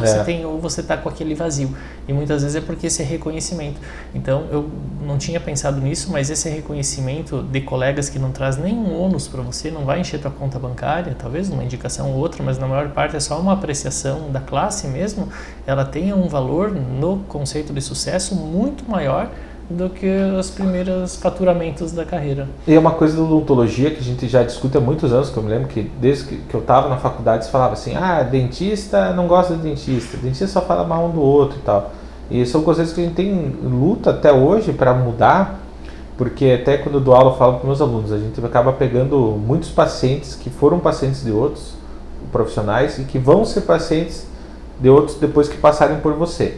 você tá com aquele vazio, e muitas vezes é porque esse é reconhecimento. Então eu não tinha pensado nisso, mas esse reconhecimento de colegas que não traz nenhum ônus para você, não vai encher tua conta bancária, talvez uma indicação ou outra, mas na maior parte é só uma apreciação da classe mesmo, ela tem um valor no conceito de sucesso muito maior do que os primeiros faturamentos da carreira. E é uma coisa da odontologia que a gente já discute há muitos anos, que eu me lembro que desde que eu estava na faculdade se falava assim, dentista não gosta de dentista só fala mal um do outro e tal. E são coisas que a gente tem luta até hoje para mudar, porque até quando eu dou aula eu falo para meus alunos, a gente acaba pegando muitos pacientes que foram pacientes de outros profissionais e que vão ser pacientes de outros depois que passarem por você.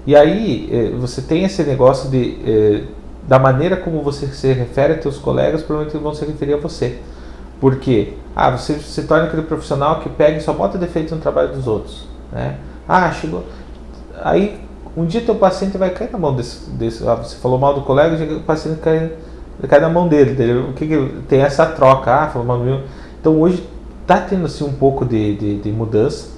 E aí você tem esse negócio da maneira como você se refere a seus colegas, provavelmente vão se referir a você. Porque você se torna aquele profissional que pega e só bota defeito no trabalho dos outros, né? Chegou. Aí um dia teu paciente vai cair na mão desse você falou mal do colega, o paciente cai na mão dele, entendeu? O que tem essa troca, falou mal do meu. Então hoje está tendo assim um pouco de mudança.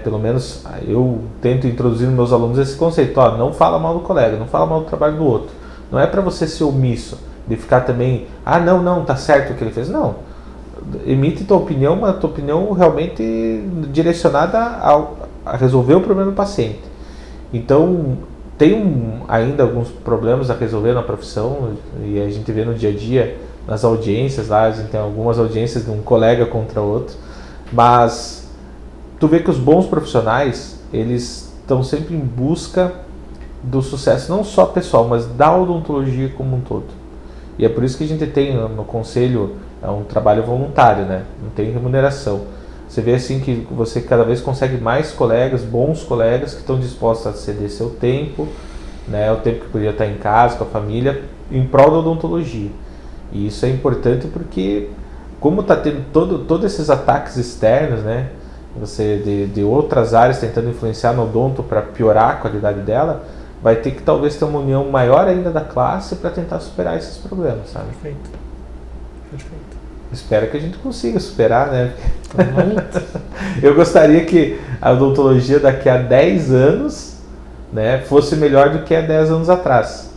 Pelo menos eu tento introduzir nos meus alunos esse conceito, não fala mal do colega, não fala mal do trabalho do outro. Não é para você ser omisso, de ficar também, não, tá certo o que ele fez. Não, emite tua opinião, mas tua opinião realmente direcionada a resolver o problema do paciente. Então, tem ainda alguns problemas a resolver na profissão, e a gente vê no dia a dia, nas audiências lá, a gente tem algumas audiências de um colega contra outro, mas tu vê que os bons profissionais, eles estão sempre em busca do sucesso, não só pessoal, mas da odontologia como um todo. E é por isso que a gente tem no conselho um trabalho voluntário, né? Não tem remuneração. Você vê assim que você cada vez consegue mais colegas, bons colegas, que estão dispostos a ceder seu tempo, né? O tempo que podia estar em casa, com a família, em prol da odontologia. E isso é importante porque, como está tendo todos esses ataques externos, né? Você de outras áreas tentando influenciar no odonto para piorar a qualidade dela, vai ter que talvez ter uma união maior ainda da classe para tentar superar esses problemas, sabe? Perfeito. Espero que a gente consiga superar, né? Eu gostaria que a odontologia daqui a 10 anos, né, fosse melhor do que há 10 anos atrás.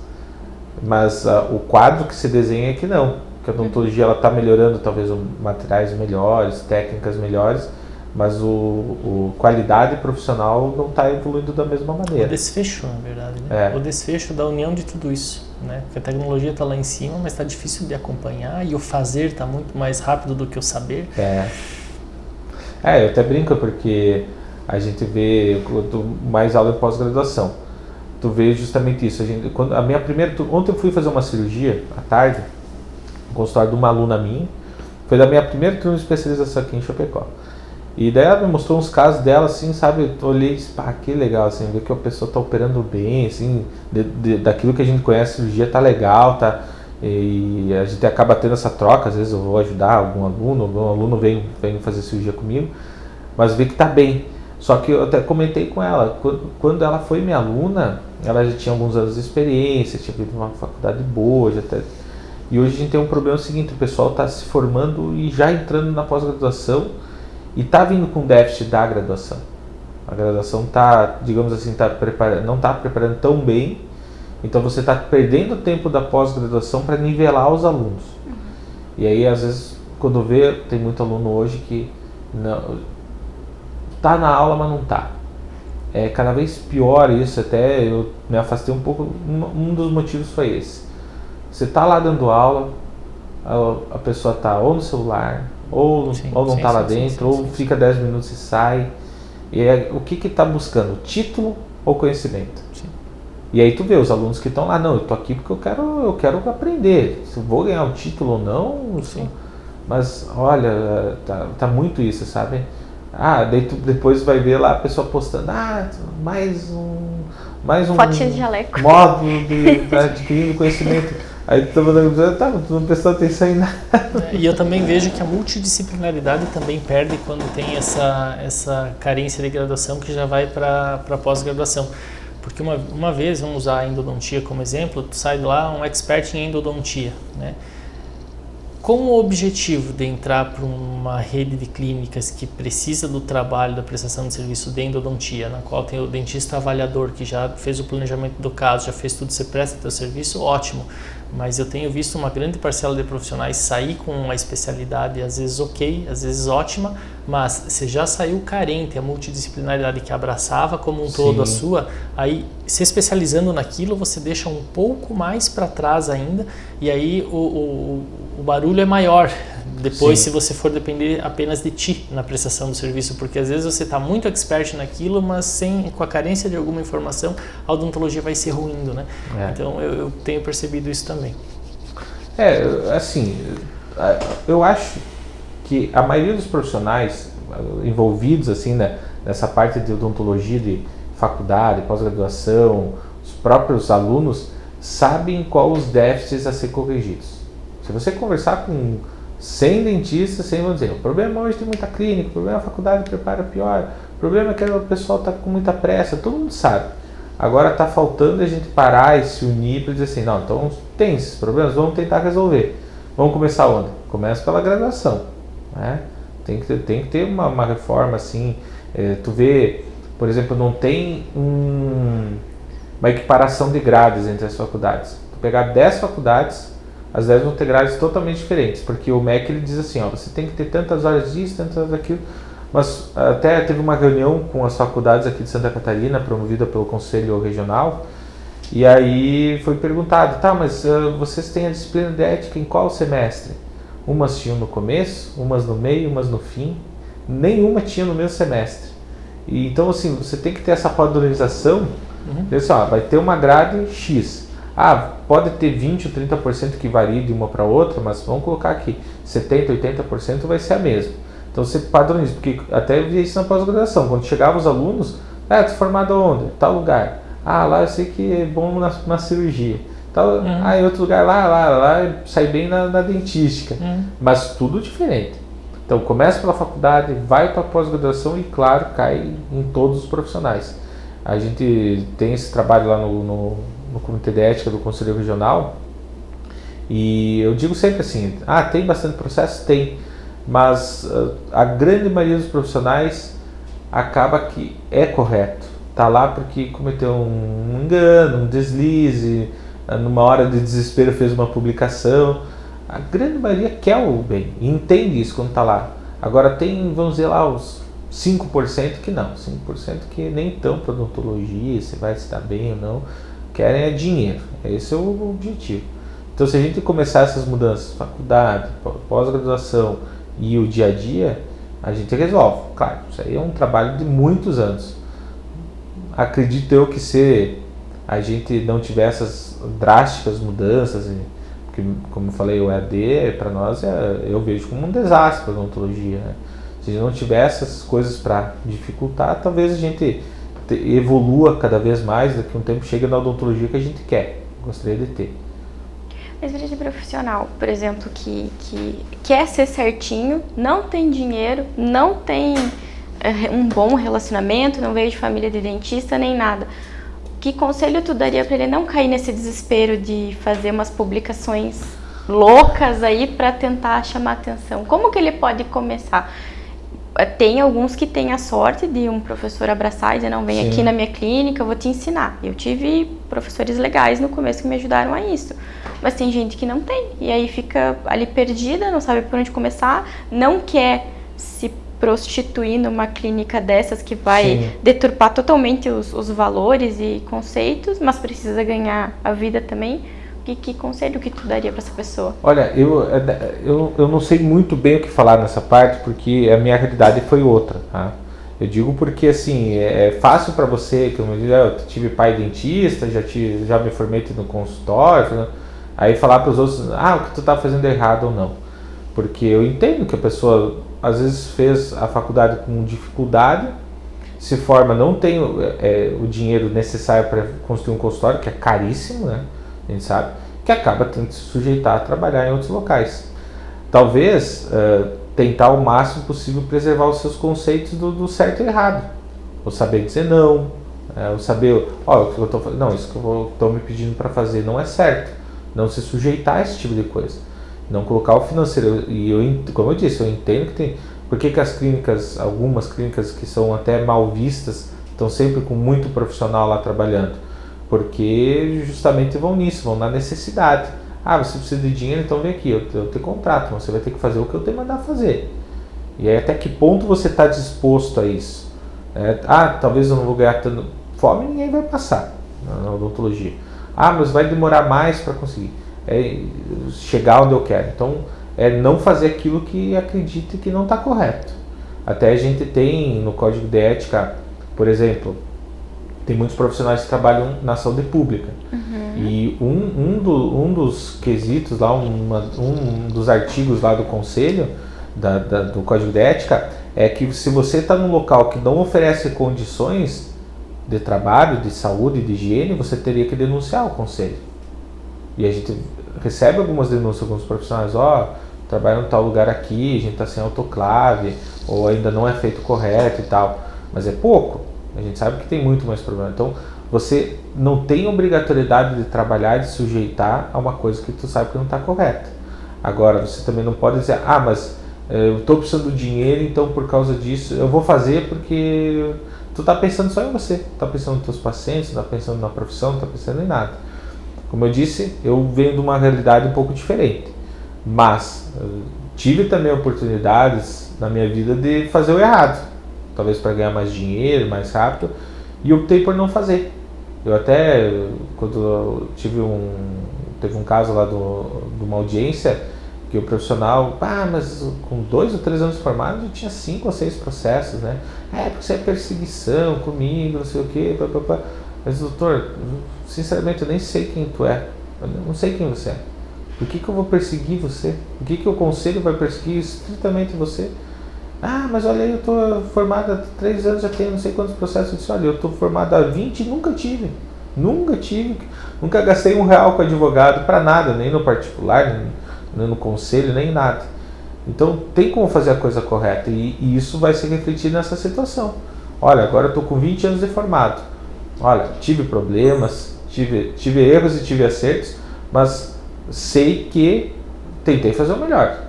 Mas o quadro que se desenha é que não. Que a odontologia está melhorando, talvez materiais melhores, técnicas melhores, mas o qualidade profissional não está evoluindo da mesma maneira. O desfecho, na verdade, né? O desfecho da união de tudo isso, né? Porque a tecnologia está lá em cima, mas está difícil de acompanhar, e o fazer está muito mais rápido do que o saber. Eu até brinco porque a gente vê, quanto mais aula em pós-graduação, tu vê justamente isso. Ontem eu fui fazer uma cirurgia à tarde, no consultório de uma aluna minha, foi da minha primeira turma de especialização aqui em Chapecó. E daí ela me mostrou uns casos dela, assim, sabe, eu olhei, que legal, assim, ver que a pessoa tá operando bem, assim, daquilo que a gente conhece, a cirurgia tá legal, tá, e a gente acaba tendo essa troca, às vezes eu vou ajudar algum aluno vem fazer cirurgia comigo, mas ver que tá bem. Só que eu até comentei com ela, quando ela foi minha aluna, ela já tinha alguns anos de experiência, tinha feito uma faculdade boa, E hoje a gente tem um problema seguinte, o pessoal está se formando e já entrando na pós-graduação e está vindo com déficit da graduação. A graduação está, digamos assim, não está preparando tão bem, então você está perdendo tempo da pós-graduação para nivelar os alunos. E aí, às vezes, quando vê, tem muito aluno hoje que está na aula, mas não está. É cada vez pior isso, até eu me afastei um pouco, um dos motivos foi esse. Você está lá dando aula, a pessoa está ou no celular, ou não está lá dentro, ou fica 10 minutos e sai. E o que está buscando? Título ou conhecimento? Sim. E aí tu vê os alunos que estão lá, não, eu estou aqui porque eu quero aprender. Se eu vou ganhar o título ou não, sim. Mas olha, tá muito isso, sabe? Daí tu depois vai ver lá a pessoa postando, mais um fotinha de jaleco. Módulo de adquirindo conhecimento. Aí tu não prestou atenção em nada. E eu também vejo que a multidisciplinaridade também perde quando tem essa carência de graduação que já vai para pós-graduação. Porque uma vez, vamos usar a endodontia como exemplo, tu sai de lá um expert em endodontia, né? Com o objetivo de entrar para uma rede de clínicas que precisa do trabalho da prestação de serviço de endodontia, na qual tem o dentista avaliador que já fez o planejamento do caso, já fez tudo, você presta teu serviço, ótimo. Mas eu tenho visto uma grande parcela de profissionais sair com uma especialidade, às vezes ok, às vezes ótima, mas você já saiu carente, a multidisciplinaridade que abraçava como um todo a sua, aí se especializando naquilo, você deixa um pouco mais para trás ainda, e aí o barulho é maior depois se você for depender apenas de ti na prestação do serviço, porque às vezes você está muito expert naquilo, mas com a carência de alguma informação, a odontologia vai se ruindo, né? Então eu tenho percebido isso também. Assim, eu acho que a maioria dos profissionais envolvidos assim, né, nessa parte de odontologia, de faculdade, pós-graduação, os próprios alunos sabem quais os déficits a ser corrigidos. Se você conversar com 100 dentistas, 100 vão dizer, o problema hoje tem muita clínica, o problema é a faculdade prepara pior, o problema é que o pessoal está com muita pressa, todo mundo sabe. Agora está faltando a gente parar e se unir para dizer assim, não, então tem esses problemas, vamos tentar resolver. Vamos começar onde? Começa pela graduação, né? Tem que ter uma reforma assim, tu vê, por exemplo, não tem uma equiparação de grades entre as faculdades. Tu pegar 10 faculdades, as 10 vão ter grades totalmente diferentes, porque o MEC ele diz assim, você tem que ter tantas horas disso, tantas horas daquilo, mas até teve uma reunião com as faculdades aqui de Santa Catarina, promovida pelo Conselho Regional, e aí foi perguntado, mas vocês têm a disciplina de ética em qual semestre? Umas tinham no começo, umas no meio, umas no fim, nenhuma tinha no mesmo semestre. E, então assim, você tem que ter essa padronização, vai ter uma grade X, pode ter 20 ou 30% que varia de uma para outra, mas vamos colocar aqui, 70%, 80% vai ser a mesma. Então você padroniza, porque até eu via isso na pós-graduação, quando chegavam os alunos, tu formado onde? Tal lugar. Lá eu sei que é bom na cirurgia. Em outro lugar, lá sai bem na dentística. Mas tudo diferente. Então começa pela faculdade, vai para a pós-graduação e claro, cai em todos os profissionais. A gente tem esse trabalho lá no Comitê de Ética do Conselho Regional e eu digo sempre assim, tem bastante processo? Tem, mas a grande maioria dos profissionais acaba que é correto, está lá porque cometeu um engano, um deslize, numa hora de desespero fez uma publicação. A grande maioria quer o bem e entende isso quando está lá. Agora tem, vamos dizer lá, os 5% que não, 5% que nem estão para odontologia, se vai estar bem ou não, querem dinheiro, esse é o objetivo. Então se a gente começar essas mudanças, faculdade, pós-graduação e o dia a dia, a gente resolve. Claro, isso aí é um trabalho de muitos anos. Acredito eu que se a gente não tiver essas drásticas mudanças, porque como eu falei, o EAD para nós eu vejo como um desastre para a odontologia, né? Se a gente não tiver essas coisas para dificultar, talvez a gente evolua cada vez mais, daqui a um tempo chega na odontologia que a gente gostaria de ter. Mas vida de profissional, por exemplo, que quer ser certinho, não tem dinheiro, não tem um bom relacionamento, não veio de família de dentista nem nada. Que conselho tu daria para ele não cair nesse desespero de fazer umas publicações loucas aí para tentar chamar atenção. Como que ele pode começar? Tem alguns que têm a sorte de um professor abraçar e dizer, não, vem Sim. aqui na minha clínica, eu vou te ensinar. Eu tive professores legais no começo que me ajudaram a isso. Mas tem gente que não tem. E aí fica ali perdida, não sabe por onde começar, não quer se prostituir numa clínica dessas que vai Sim. deturpar totalmente os valores e conceitos, mas precisa ganhar a vida também. Que conselho que tu daria para essa pessoa? Olha, eu não sei muito bem o que falar nessa parte, porque a minha realidade foi outra, tá? Eu digo porque, assim, é fácil para você, como eu digo, eu tive pai dentista, já me formei no consultório, aí falar para os outros, o que tu tá fazendo é errado ou não. Porque eu entendo que a pessoa, às vezes, fez a faculdade com dificuldade, se forma, não tem o dinheiro necessário para construir um consultório, que é caríssimo, né? A gente sabe, que acaba tendo que se sujeitar a trabalhar em outros locais. Talvez tentar o máximo possível preservar os seus conceitos do certo e errado. O saber dizer não, o saber, o que eu tô fazendo, não, isso que eu estou me pedindo para fazer não é certo. Não se sujeitar a esse tipo de coisa. Não colocar o financeiro. E como eu disse, eu entendo que tem. Por que as clínicas, algumas clínicas que são até mal vistas, estão sempre com muito profissional lá trabalhando? Porque justamente vão nisso, vão na necessidade. Você precisa de dinheiro, então vem aqui, eu te contrato, você vai ter que fazer o que eu te mandar fazer. E aí até que ponto você está disposto a isso? Talvez eu não vou ganhar tanto. Fome ninguém vai passar na odontologia. Mas vai demorar mais para conseguir chegar onde eu quero. Então, não fazer aquilo que acredite que não está correto. Até a gente tem no Código de Ética, por exemplo, tem muitos profissionais que trabalham na saúde pública. E um dos quesitos lá, um dos artigos lá do conselho, do Código de Ética, é que se você está num local que não oferece condições de trabalho, de saúde, de higiene, você teria que denunciar o conselho. E a gente recebe algumas denúncias, alguns profissionais, trabalham em tal lugar aqui, a gente está sem autoclave, ou ainda não é feito correto e tal. Mas é pouco. A gente sabe que tem muito mais problema. Então, você não tem obrigatoriedade de trabalhar, de sujeitar a uma coisa que tu sabe que não está correta. Agora, você também não pode dizer, mas eu estou precisando de dinheiro, então por causa disso eu vou fazer porque tu está pensando só em você. Tu está pensando nos teus pacientes, não está pensando na profissão, não está pensando em nada. Como eu disse, eu venho de uma realidade um pouco diferente. Mas tive também oportunidades na minha vida de fazer o errado. Talvez para ganhar mais dinheiro, mais rápido, e optei por não fazer. Eu até, quando teve um caso lá de uma audiência, que o profissional, mas com 2 ou 3 anos formado, eu tinha 5 ou 6 processos, né? Porque isso é perseguição comigo, não sei o quê, papapá. Mas, doutor, sinceramente, eu nem sei quem tu é. Eu não sei quem você é. Por que eu vou perseguir você? Por que o conselho vai perseguir estritamente você? Mas olha aí, eu estou formado há 3 anos, já tenho não sei quantos processos. Eu disse, olha, eu estou formado há 20 e nunca tive. Nunca gastei R$1 com advogado para nada, nem no particular, nem no conselho, nem nada. Então tem como fazer a coisa correta e isso vai se refletir nessa situação. Olha, agora eu estou com 20 anos de formado. Olha, tive problemas, tive erros e tive acertos, mas sei que tentei fazer o melhor.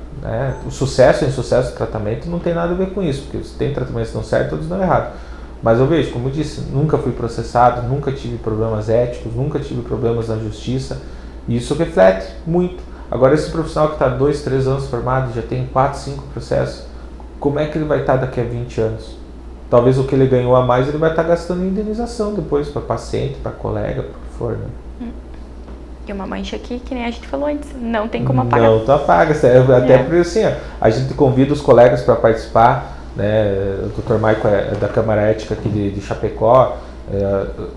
O sucesso e insucesso do tratamento não tem nada a ver com isso, porque se tem tratamentos que dão certo, todos dão errado. Mas eu vejo, como eu disse, nunca fui processado, nunca tive problemas éticos, nunca tive problemas na justiça, e isso reflete muito. Agora, esse profissional que está 2, 3 anos formado, já tem 4, 5 processos, como é que ele vai estar daqui a 20 anos? Talvez o que ele ganhou a mais, ele vai estar gastando em indenização depois, para paciente, para colega, para o que for, né? E uma mancha aqui, que nem a gente falou antes, não tem como apagar. Não, tu apaga. Até por isso, assim, a gente convida os colegas para participar, né? O Dr. Maico é da Câmara Ética aqui de Chapecó.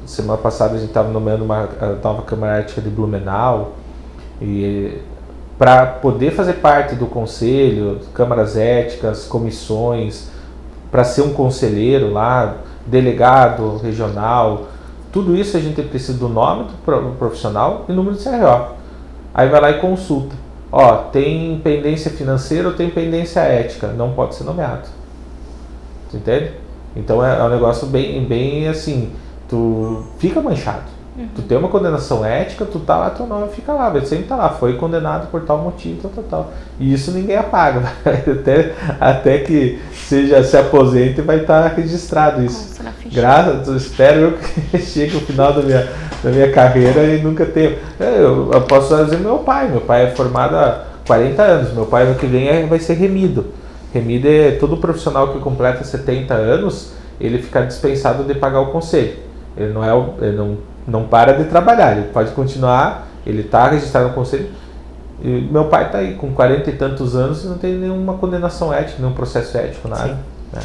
Semana passada a gente estava nomeando uma nova Câmara Ética de Blumenau. E para poder fazer parte do conselho, câmaras éticas, comissões, para ser um conselheiro lá, delegado regional, tudo isso a gente precisa do nome do profissional e número de CRO. Aí vai lá e consulta. Tem pendência financeira ou tem pendência ética? Não pode ser nomeado. Tu entende? Então é um negócio bem assim, tu fica manchado. Tu tem uma condenação ética, tu tá lá, teu nome fica lá, vai sempre tá lá, foi condenado por tal motivo, tal. E isso ninguém apaga, até que se aposente vai estar registrado isso. Espero eu que chegue ao final da minha carreira e nunca tenha. Eu posso dizer meu pai é formado há 40 anos, meu pai no que vem vai ser remido. Remido é todo profissional que completa 70 anos, ele fica dispensado de pagar o conselho. Ele não para de trabalhar, ele pode continuar, ele está registrado no conselho. E meu pai está aí com 40 e tantos anos e não tem nenhuma condenação ética, nenhum processo ético, nada. Né?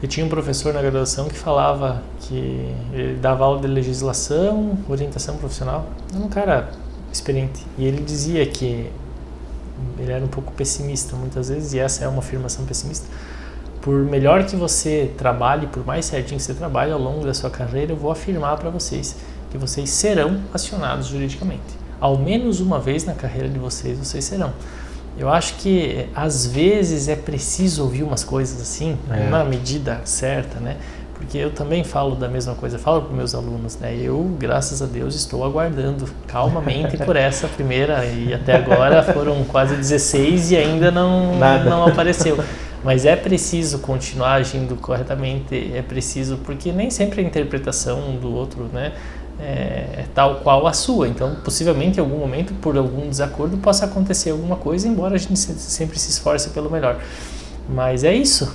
Eu tinha um professor na graduação que falava que ele dava aula de legislação, orientação profissional, era um cara experiente. E ele dizia que ele era um pouco pessimista muitas vezes, e essa é uma afirmação pessimista. Por melhor que você trabalhe, por mais certinho que você trabalhe ao longo da sua carreira, eu vou afirmar para vocês que vocês serão acionados juridicamente. Ao menos uma vez na carreira de vocês serão. Eu acho que às vezes é preciso ouvir umas coisas assim, na medida certa, né? Porque eu também falo da mesma coisa, falo para meus alunos, né? Eu, graças a Deus, estou aguardando calmamente por essa primeira, e até agora foram quase 16 e ainda não apareceu. Mas é preciso continuar agindo corretamente, é preciso, porque nem sempre a interpretação do outro, né, é tal qual a sua. Então, possivelmente, em algum momento, por algum desacordo, possa acontecer alguma coisa, embora a gente sempre se esforce pelo melhor. Mas é isso,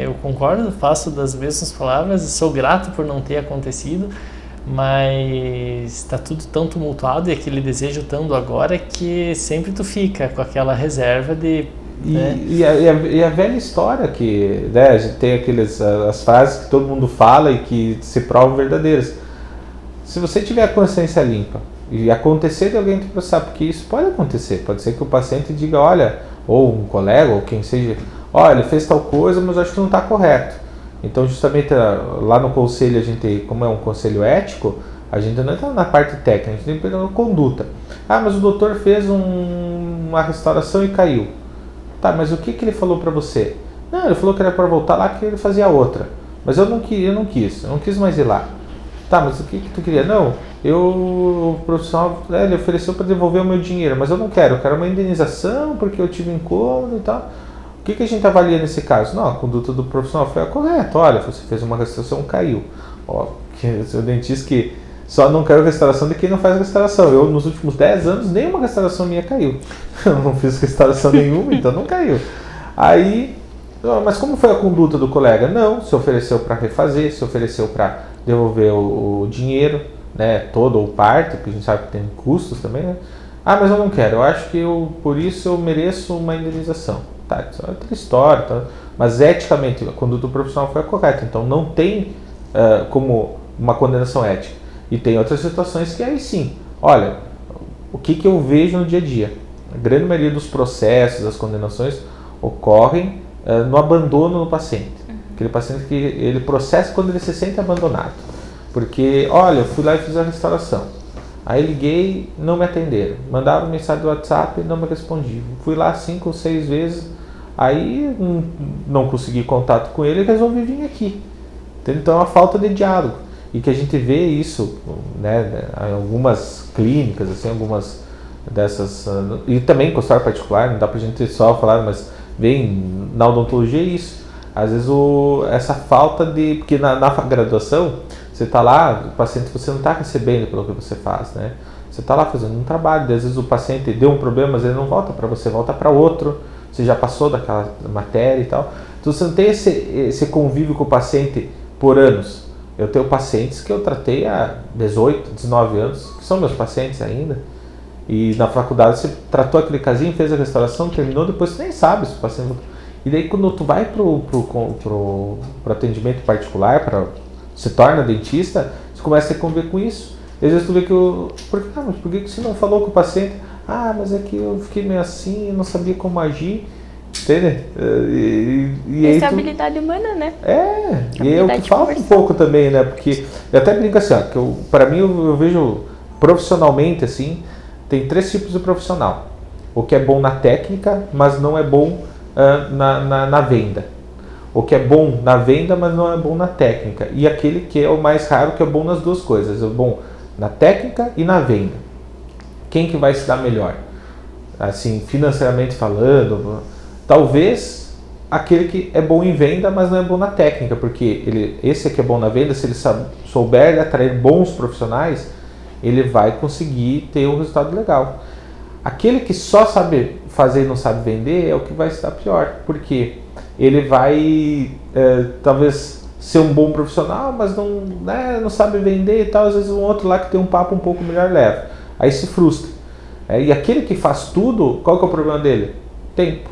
eu concordo, faço das mesmas palavras, sou grato por não ter acontecido, mas está tudo tão tumultuado e aquele desejo tão agora que sempre tu fica com aquela reserva de... E a velha história que, né, a gente tem as frases que todo mundo fala e que se provam verdadeiras. Se você tiver a consciência limpa e acontecer de alguém te processar, porque isso pode acontecer, pode ser que o paciente diga, olha, ou um colega, ou quem seja, olha, ele fez tal coisa, mas acho que não está correto. Então, justamente lá no conselho, a gente, como é um conselho ético, a gente não entra na parte técnica, a gente tem que pegar na conduta. Ah, mas o doutor fez uma restauração e caiu. Tá, mas o que ele falou para você? Não, ele falou que era para voltar lá, que ele fazia outra. Mas eu não quis mais ir lá. Tá, mas o que tu queria? Não, o profissional, ele ofereceu para devolver o meu dinheiro, mas eu não quero, eu quero uma indenização porque eu tive incômodo e tal. O que a gente avalia nesse caso? Não, a conduta do profissional foi a correta. Olha, você fez uma restauração, caiu. Ó, o dentista que só não quero restauração de quem não faz restauração. Eu, nos últimos 10 anos, nenhuma restauração minha caiu. Eu não fiz restauração nenhuma, então não caiu. Aí, mas como foi a conduta do colega? Não, se ofereceu para refazer, se ofereceu para devolver o dinheiro, né, todo ou parte, porque a gente sabe que tem custos também, né? Ah, mas eu não quero, eu acho que por isso eu mereço uma indenização. Tá, isso é outra história, tá? Mas eticamente a conduta do profissional foi a correta, então não tem como uma condenação ética. E tem outras situações que aí sim, olha, o que eu vejo no dia a dia? A grande maioria dos processos, das condenações, ocorrem no abandono do paciente. Aquele paciente que ele processa quando ele se sente abandonado. Porque, olha, eu fui lá e fiz a restauração. Aí liguei, não me atenderam. Mandaram mensagem do WhatsApp, não me respondi. Fui lá 5 ou 6 vezes, aí não consegui contato com ele e resolvi vir aqui. Então é uma falta de diálogo. E que a gente vê isso, né, em algumas clínicas, assim, algumas dessas, e também com consultório particular, não dá pra gente só falar, mas vem na odontologia é isso. Às vezes essa falta de, porque na graduação, você está lá, o paciente, você não está recebendo pelo que você faz, né? Você está lá fazendo um trabalho, às vezes o paciente deu um problema, mas ele não volta para você, volta para outro, você já passou daquela matéria e tal. Então você não tem esse convívio com o paciente por anos. Eu tenho pacientes que eu tratei há 18, 19 anos, que são meus pacientes ainda. E na faculdade você tratou aquele casinho, fez a restauração, terminou, depois você nem sabe se o paciente... E daí quando tu vai pro atendimento particular, se torna dentista, você começa a conviver com isso. Às vezes tu vê que mas por que você não falou com o paciente? Ah, mas é que eu fiquei meio assim, eu não sabia como agir. Entende? Isso é habilidade humana, né? E é o que falta um pouco também, né? Porque eu até brinco assim, ó, que para mim eu vejo profissionalmente assim, tem 3 tipos de profissional. O que é bom na técnica, mas não é bom na venda. O que é bom na venda, mas não é bom na técnica. E aquele que é o mais raro, que é bom nas duas coisas. É bom na técnica e na venda. Quem que vai se dar melhor? Assim, financeiramente falando, talvez aquele que é bom em venda, mas não é bom na técnica, porque esse que é bom na venda, se ele souber atrair bons profissionais, ele vai conseguir ter um resultado legal. Aquele que só sabe fazer e não sabe vender é o que vai estar pior, porque ele vai talvez ser um bom profissional, mas não sabe vender e tal. Às vezes um outro lá que tem um papo um pouco melhor leva, aí se frustra. E aquele que faz tudo, qual que é o problema dele? Tempo.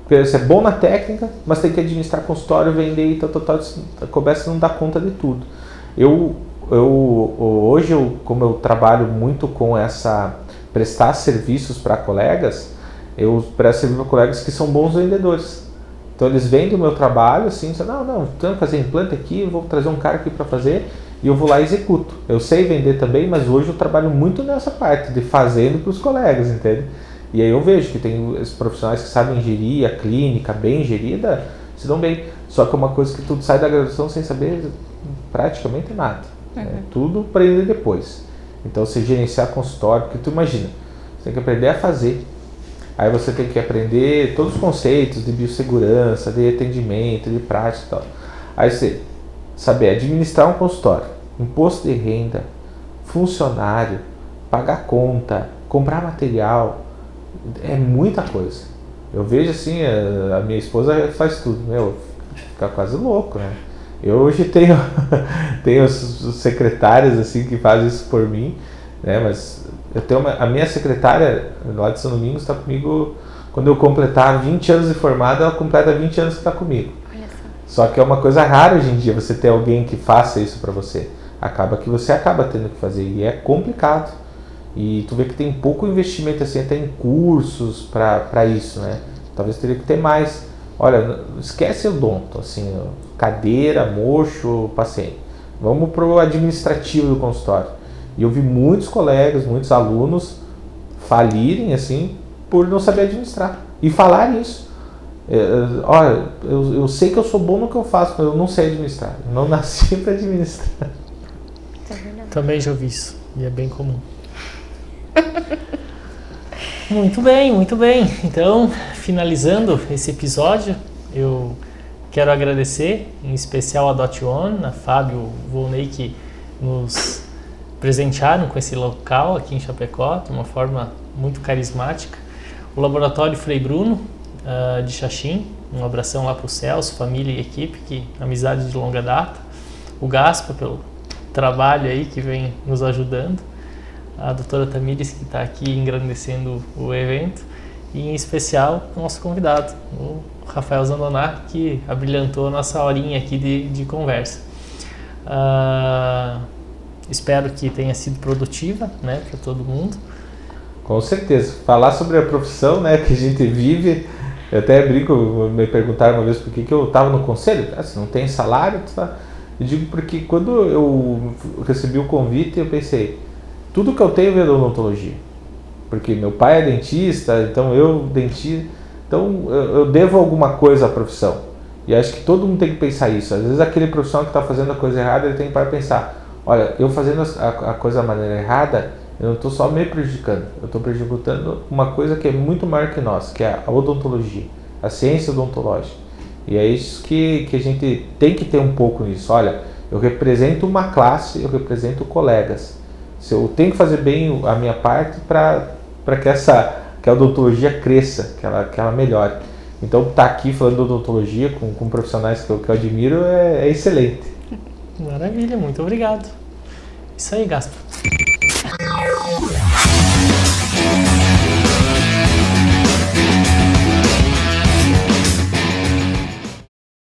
Porque você é bom na técnica, mas tem que administrar consultório, vender e tal, começa a não dar conta de tudo. Hoje, como eu trabalho muito com prestar serviços para colegas, eu presto serviço para colegas que são bons vendedores. Então eles vendem o meu trabalho assim, não, tenho que fazer implante aqui, eu vou trazer um cara aqui para fazer, e eu vou lá e executo. Eu sei vender também, mas hoje eu trabalho muito nessa parte de fazendo para os colegas, entende? E aí eu vejo que tem esses profissionais que sabem gerir a clínica bem gerida, se dão bem. Só que é uma coisa que tu sai da graduação sem saber praticamente nada. Tudo aprender depois. Então você gerenciar consultório, porque tu imagina, você tem que aprender a fazer. Aí você tem que aprender todos os conceitos de biossegurança, de atendimento, de prática e tal. Aí você saber administrar um consultório, imposto de renda, funcionário, pagar conta, comprar material, é muita coisa. Eu vejo assim, a minha esposa faz tudo, fica quase louco, né? Eu hoje tenho os secretários assim que fazem isso por mim, né? Mas eu tenho a minha secretária lá de São Domingos está comigo. Quando eu completar 20 anos de formada, ela completa 20 anos que está comigo. Só que é uma coisa rara hoje em dia você ter alguém que faça isso para você. Acaba que você acaba tendo que fazer e é complicado. E tu vê que tem pouco investimento assim até em cursos para isso, né? Talvez teria que ter mais. Olha, esquece o odonto, assim, cadeira, mocho, paciente. Vamos pro administrativo do consultório. E eu vi muitos colegas, muitos alunos falirem assim por não saber administrar e falar isso. Olha, eu sei que eu sou bom no que eu faço, mas eu não sei administrar. Eu não nasci para administrar. Também já ouvi isso e é bem comum. Muito bem, muito bem. Então, finalizando esse episódio, eu quero agradecer, em especial a DotOne, a Fábio, o Volney, que nos presentearam com esse local aqui em Chapecó, de uma forma muito carismática. O Laboratório Frei Bruno, de Xaxim, um abração lá para o Celso, família e equipe, que amizade de longa data. O Gaspa, pelo trabalho aí que vem nos ajudando. A doutora Tamires, que está aqui engrandecendo o evento, e em especial o nosso convidado, o Rafael Zandoná, que abrilhantou a nossa horinha aqui de conversa. Espero que tenha sido produtiva, né, para todo mundo. Com certeza. Falar sobre a profissão, né, que a gente vive, eu até brinco, me perguntaram uma vez por que eu estava no conselho. Se não tem salário, tá? Eu digo porque quando eu recebi o convite, eu pensei, tudo que eu tenho é da odontologia, porque meu pai é dentista, então eu devo alguma coisa à profissão, e acho que todo mundo tem que pensar isso. Às vezes aquele profissional que está fazendo a coisa errada, ele tem que parar e pensar, olha, eu fazendo a coisa da maneira errada, eu não estou só me prejudicando, eu estou prejudicando uma coisa que é muito maior que nós, que é a odontologia, a ciência odontológica. E é isso que a gente tem que ter um pouco nisso. Olha, eu represento uma classe, eu represento colegas. Se eu tenho que fazer bem a minha parte para que a odontologia cresça, que ela melhore. Então, estar aqui falando de odontologia com profissionais que eu admiro é excelente. Maravilha, muito obrigado. Isso aí, Gaspa.